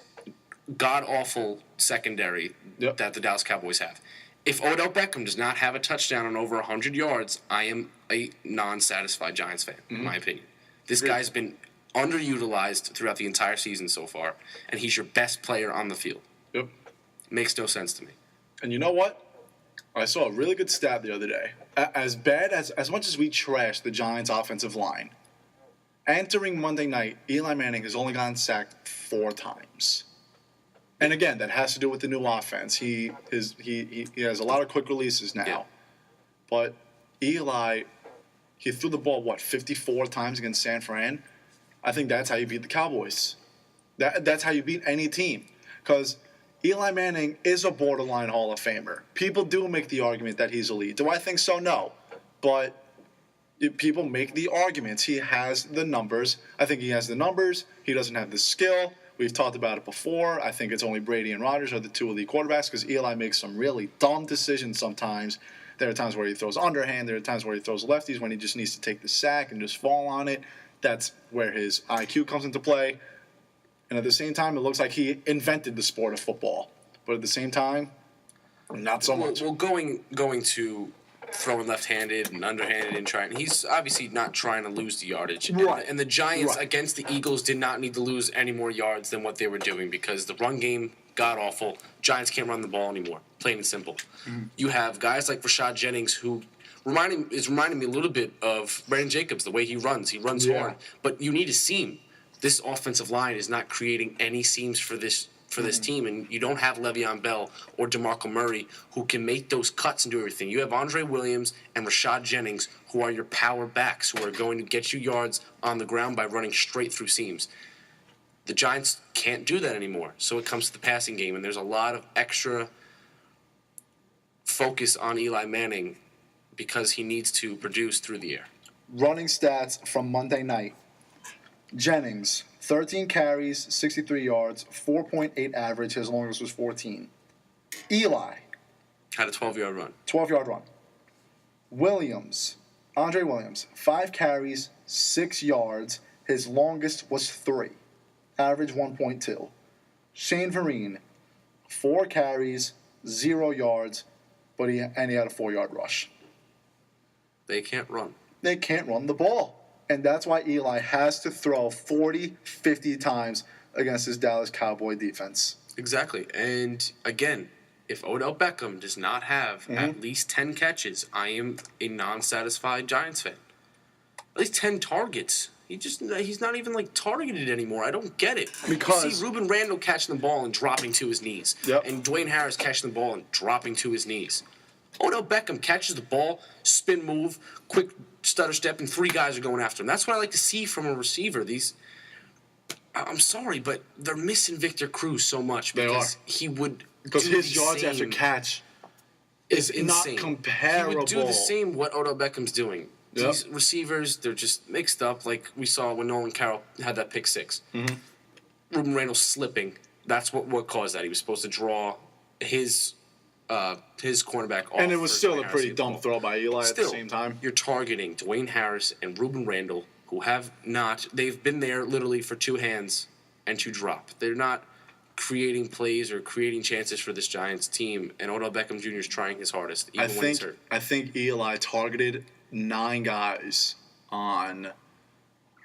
god-awful secondary that the Dallas Cowboys have. If Odell Beckham does not have a touchdown and over 100 yards, I am a non-satisfied Giants fan, in my opinion. This guy's been underutilized throughout the entire season so far, and he's your best player on the field. Yep. Makes no sense to me. And you know what? I saw a really good stat the other day. As much as we trash the Giants' offensive line, entering Monday night, Eli Manning has only gotten sacked 4 times. And again, that has to do with the new offense. He has a lot of quick releases now. Yeah. But Eli, he threw the ball, 54 times against San Fran? I think that's how you beat the Cowboys. That's how you beat any team. Because Eli Manning is a borderline Hall of Famer. People do make the argument that he's elite. Do I think so? No. But people make the arguments. He has the numbers. I think he has the numbers. He doesn't have the skill. We've talked about it before. I think it's only Brady and Rodgers are the 2 elite quarterbacks because Eli makes some really dumb decisions sometimes. There are times where he throws underhand. There are times where he throws lefties when he just needs to take the sack and just fall on it. That's where his IQ comes into play. And at the same time, it looks like he invented the sport of football. But at the same time, not so much. Well, going to throwing left-handed and underhanded and trying. He's obviously not trying to lose the yardage. Right. And the Giants against the Eagles did not need to lose any more yards than what they were doing because the run game got awful. Giants can't run the ball anymore, plain and simple. You have guys like Rashad Jennings who reminding me a little bit of Brandon Jacobs, the way he runs. He runs hard. But you need a seam. This offensive line is not creating any seams for this team, and you don't have Le'Veon Bell or DeMarco Murray who can make those cuts and do everything. You have Andre Williams and Rashad Jennings who are your power backs who are going to get you yards on the ground by running straight through seams. The Giants can't do that anymore, so it comes to the passing game, and there's a lot of extra focus on Eli Manning because he needs to produce through the air. Running stats from Monday night. Jennings, 13 carries, 63 yards, 4.8 average. His longest was 14. Eli had a 12-yard run. 12-yard run. Andre Williams, 5 carries, 6 yards. His longest was 3. Average 1.2. Shane Vereen, 4 carries, 0 yards, but he had a 4-yard rush. They can't run. They can't run the ball. And that's why Eli has to throw 40, 50 times against his Dallas Cowboy defense. Exactly. And again, if Odell Beckham does not have at least 10 catches, I am a non-satisfied Giants fan. At least 10 targets. He's not even targeted anymore. I don't get it. Because you see Ruben Randle catching the ball and dropping to his knees. Yep. And Dwayne Harris catching the ball and dropping to his knees. Odell Beckham catches the ball, spin move, quick stutter step, and 3 guys are going after him. That's what I like to see from a receiver. I'm sorry, but they're missing Victor Cruz so much because he would because his yards after catch is insane. Not comparable. He would do the same what Odell Beckham's doing. Yep. These receivers, they're just mixed up like we saw when Nolan Carroll had that pick 6. Ruben Randle slipping. That's what caused that. He was supposed to draw his cornerback off. And it was still a pretty dumb throw by Eli at the same time. You're targeting Dwayne Harris and Ruben Randle, who have not, they've been there literally for 2 hands and 2 drop. They're not creating plays or creating chances for this Giants team, and Odell Beckham Jr. is trying his hardest, even when he's hurt. I think Eli targeted 9 guys on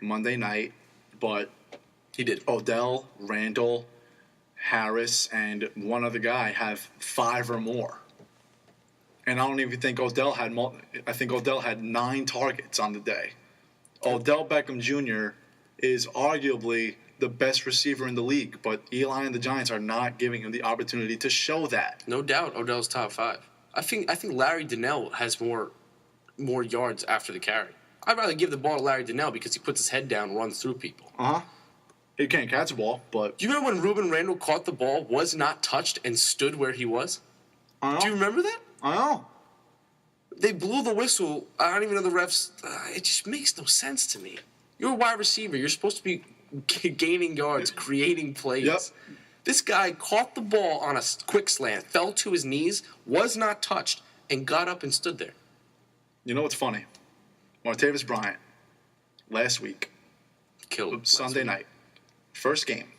Monday night, but he did. Odell, Randle, Harris, and one other guy have 5 or more. And I don't even think Odell had I think Odell had 9 targets on the day. Odell Beckham Jr. is arguably the best receiver in the league, but Eli and the Giants are not giving him the opportunity to show that. No doubt Odell's top 5. I think Larry Donnell has more yards after the carry. I'd rather give the ball to Larry Donnell because he puts his head down and runs through people. He can't catch the ball, but... Do you remember when Ruben Randle caught the ball, was not touched, and stood where he was? I know. Do you remember that? I know. They blew the whistle. I don't even know the refs. It just makes no sense to me. You're a wide receiver. You're supposed to be gaining yards, creating plays. Yep. This guy caught the ball on a quick slant, fell to his knees, was not touched, and got up and stood there. You know what's funny? Martavis Bryant, last week, Killed Sunday night, first game,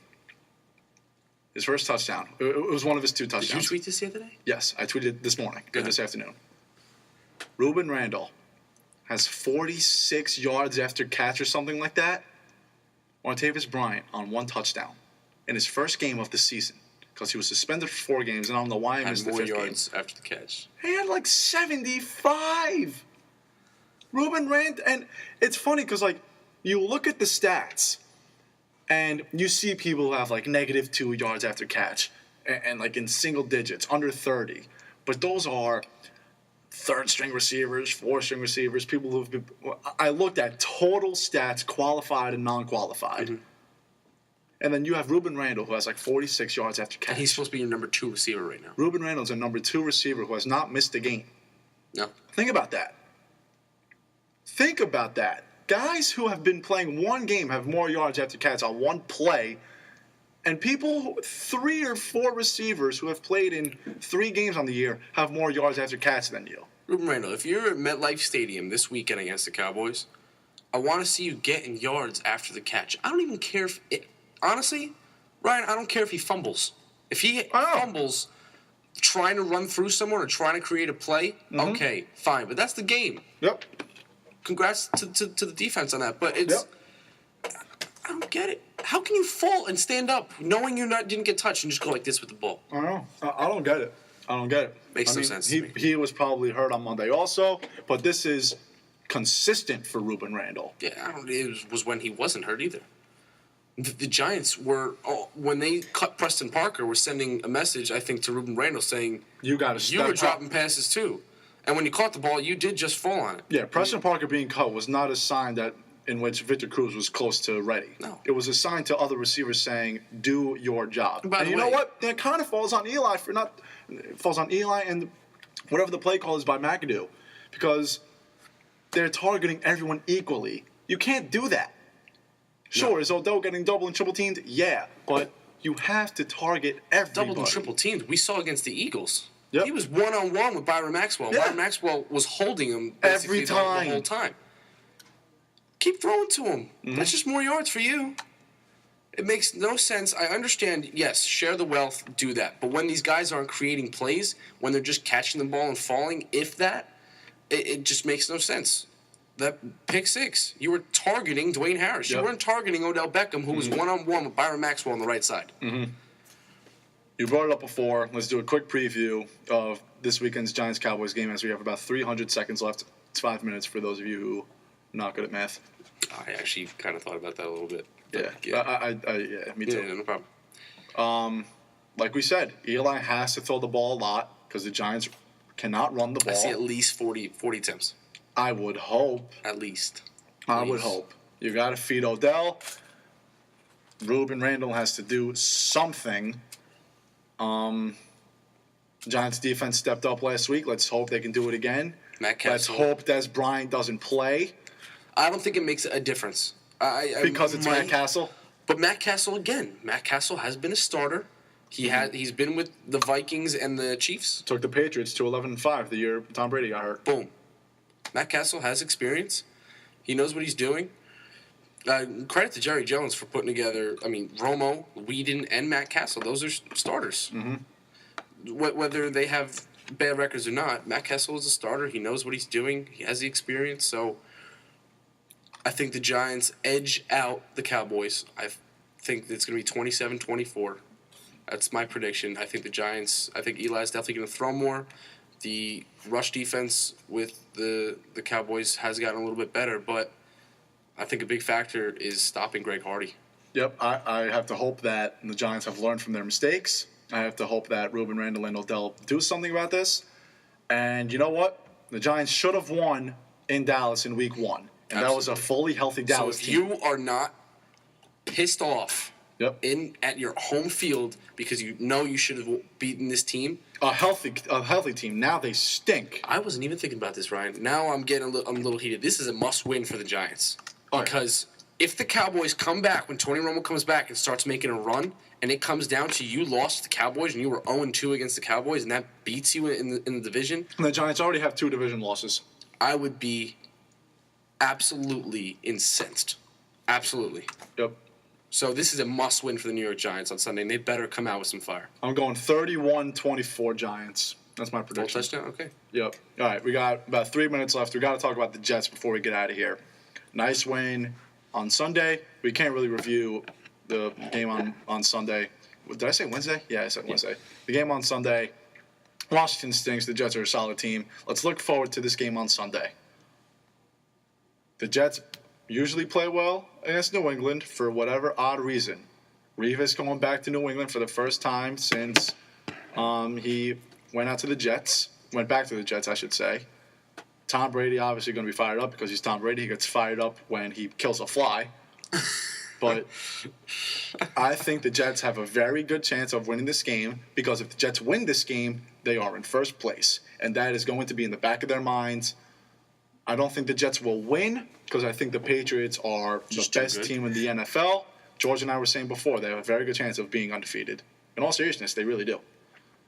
his first touchdown. It was one of his 2 touchdowns. Did you tweet this the other day? Yes, I tweeted this morning, Good. this afternoon. Ruben Randall has 46 yards after catch or something like that. Martavis Bryant on 1 touchdown in his first game of the season because he was suspended for 4 games, and I don't know why he missed the 5th game. More yards after the catch. He had like 75. Ruben Randall, and it's funny because like you look at the stats, and you see people who have like -2 yards after catch, and like in single digits, under 30. But those are 3rd-string receivers, 4th-string receivers, people who've been. I looked at total stats, qualified and non-qualified. Mm-hmm. And then you have Ruben Randall, who has like 46 yards after catch. And he's supposed to be your number 2 receiver right now. Ruben Randall's a number 2 receiver who has not missed a game. No. Think about that. Think about that. Guys who have been playing 1 game have more yards after catch on 1 play. And people, 3 or 4 receivers who have played in 3 games on the year have more yards after catch than you. Ruben Randall, if you're at MetLife Stadium this weekend against the Cowboys, I want to see you getting yards after the catch. I don't even care if honestly, Ryan, I don't care if he fumbles. If he fumbles trying to run through someone or trying to create a play, okay, fine. But that's the game. Yep. Congrats to the defense on that. But it's I don't get it. How can you fall and stand up knowing you didn't get touched and just go like this with the ball? I don't know. I don't get it. I don't get it. Makes no sense to me. He was probably hurt on Monday also, but this is consistent for Ruben Randall. Yeah, it was when he wasn't hurt either. The Giants were, when they cut Preston Parker, were sending a message, I think, to Ruben Randall saying, you got to step you were up. dropping passes too. And when you caught the ball, you did just fall on it. Yeah, Preston Parker being cut was not a sign that in which Victor Cruz was close to ready. No. It was a sign to other receivers saying, do your job. By and the you way, know what? That kind of falls on Eli and whatever the play call is by McAdoo. Because they're targeting everyone equally. You can't do that. Sure, No. is Odell getting double and triple teamed? Yeah, but you have to target everybody. Double and triple teams. We saw against the Eagles. Yep. He was one-on-one with Byron Maxwell. Yeah. Byron Maxwell was holding him Every basically time. the whole time. Keep throwing to him. That's just more yards for you. It makes no sense. I understand, yes, share the wealth, do that. But when these guys aren't creating plays, when they're just catching the ball and falling, if that, it just makes no sense. That pick 6, you were targeting Dwayne Harris. Yep. You weren't targeting Odell Beckham, who was one-on-one with Byron Maxwell on the right side. You brought it up before. Let's do a quick preview of this weekend's Giants-Cowboys game as we have about 300 seconds left. It's 5 minutes for those of you who are not good at math. I actually kind of thought about that a little bit. Yeah, yeah, me too. Yeah, no problem. Like we said, Eli has to throw the ball a lot because the Giants cannot run the ball. I see at least 40 attempts. I would hope. At least. I would hope. You got to feed Odell. Ruben Randall has to do something. Giants defense stepped up last week. Let's hope they can do it again. Matt Let's Castle. hope Des Bryant doesn't play I don't think it makes a difference. because it's Matt Castle. But Matt Castle again. Matt Castle has been a starter. He's been with the Vikings and the Chiefs. Took the Patriots to 11-5 the year Tom Brady got hurt. Boom. Matt Castle has experience. He knows what he's doing. Credit to Jerry Jones for putting together, Romo, Whedon, and Matt Castle. Those are starters. Whether they have bad records or not, Matt Castle is a starter. He knows what he's doing. He has the experience. So I think the Giants edge out the Cowboys. I think it's going to be 27-24. That's my prediction. I think Eli's definitely going to throw more. The rush defense with the Cowboys has gotten a little bit better, but I think a big factor is stopping Greg Hardy. Yep, I have to hope that the Giants have learned from their mistakes. I have to hope that Ruben Randall and Odell do something about this. And you know what? The Giants should have won in Dallas in Week 1. And that was a fully healthy Dallas so if team. you are not pissed off at your home field because you know you should have beaten this team. A healthy team. Now they stink. I wasn't even thinking about this, Ryan. Now I'm a little heated. This is a must-win for the Giants because if the Cowboys come back, when Tony Romo comes back and starts making a run, and it comes down to you lost to the Cowboys and you were 0-2 against the Cowboys, and that beats you in the division, And the Giants already have 2 division losses. I would be absolutely incensed. Absolutely. Yep. So this is a must-win for the New York Giants on Sunday, and they better come out with some fire. I'm going 31-24 Giants. That's my Full prediction. touchdown? Okay. Yep. All right, we got about 3 minutes left. We got to talk about the Jets before we get out of here. Nice win on Sunday. We can't really review the game on Sunday. Did I say Wednesday? Yeah, I said Wednesday. The game on Sunday. Washington stinks. The Jets are a solid team. Let's look forward to this game on Sunday. The Jets usually play well against New England for whatever odd reason. Revis going back to New England for the first time since he went back to the Jets, I should say. Tom Brady obviously going to be fired up because he's Tom Brady. He gets fired up when he kills a fly. But I think the Jets have a very good chance of winning this game because if the Jets win this game, they are in first place. And that is going to be in the back of their minds. I don't think the Jets will win because I think the Patriots are the best team in the NFL. George and I were saying before, they have a very good chance of being undefeated. In all seriousness, they really do.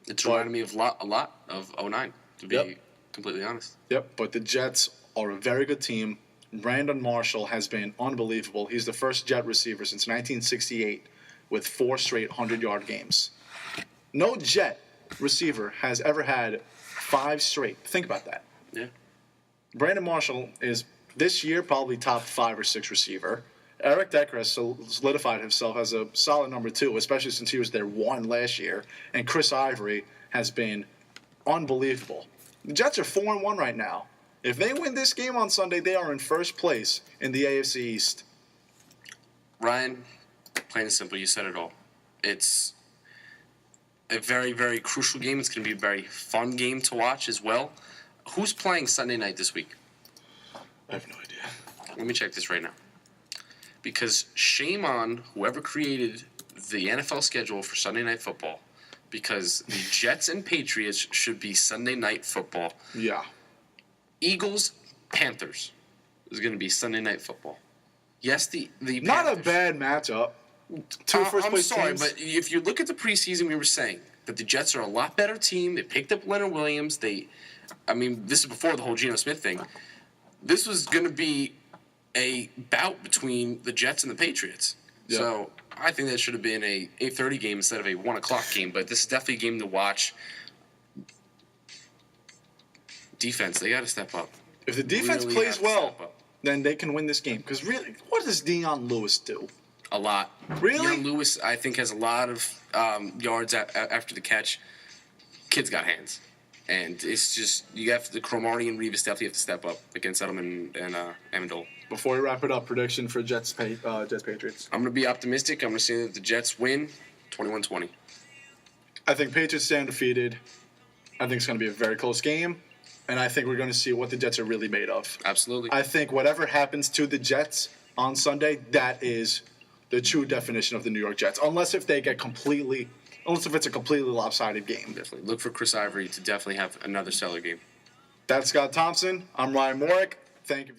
It's reminded me of a lot of 09, to be completely honest. Yep, but the Jets are a very good team. Brandon Marshall has been unbelievable. He's the first Jet receiver since 1968 with 4 straight 100-yard games. No Jet receiver has ever had 5 straight. Think about that. Yeah. Brandon Marshall is this year probably top 5 or 6 receiver. Eric Decker has solidified himself as a solid number 2, especially since he was their 1 last year. And Chris Ivory has been unbelievable. The Jets are 4-1 right now. If they win this game on Sunday, they are in first place in the AFC East. Ryan, plain and simple, you said it all. It's a very, very crucial game. It's going to be a very fun game to watch as well. Who's playing Sunday night this week? I have no idea. Let me check this right now. Because shame on whoever created the NFL schedule for Sunday Night Football. Because the Jets and Patriots should be Sunday Night Football. Yeah. Eagles, Panthers is going to be Sunday Night Football. Yes, the Panthers. Not a bad matchup. 2 first-place I'm sorry, teams. but if you look at the preseason, we were saying that the Jets are a lot better team. They picked up Leonard Williams. This is before the whole Geno Smith thing. This was going to be a bout between the Jets and the Patriots. Yeah. So I think that should have been a 8:30 game instead of a 1 o'clock game. But this is definitely a game to watch. Defense, they got to step up. If the defense Really plays have to well, step up. then they can win this game. Because really, what does Deion Lewis do? A lot. Really? Deion Lewis, I think, has a lot of yards after the catch. Kid's got hands. And it's just, you have the Cromartie and Revis definitely have to step up against Edelman and Amendola. Before we wrap it up, prediction for Jets Patriots. I'm going to be optimistic. I'm going to say that the Jets win 21-20. I think Patriots stay undefeated. I think it's going to be a very close game. And I think we're going to see what the Jets are really made of. Absolutely. I think whatever happens to the Jets on Sunday, that is the true definition of the New York Jets. Unless if it's a completely lopsided game. Definitely. Look for Chris Ivory to definitely have another stellar game. That's Scott Thompson. I'm Ryan Morick. Thank you.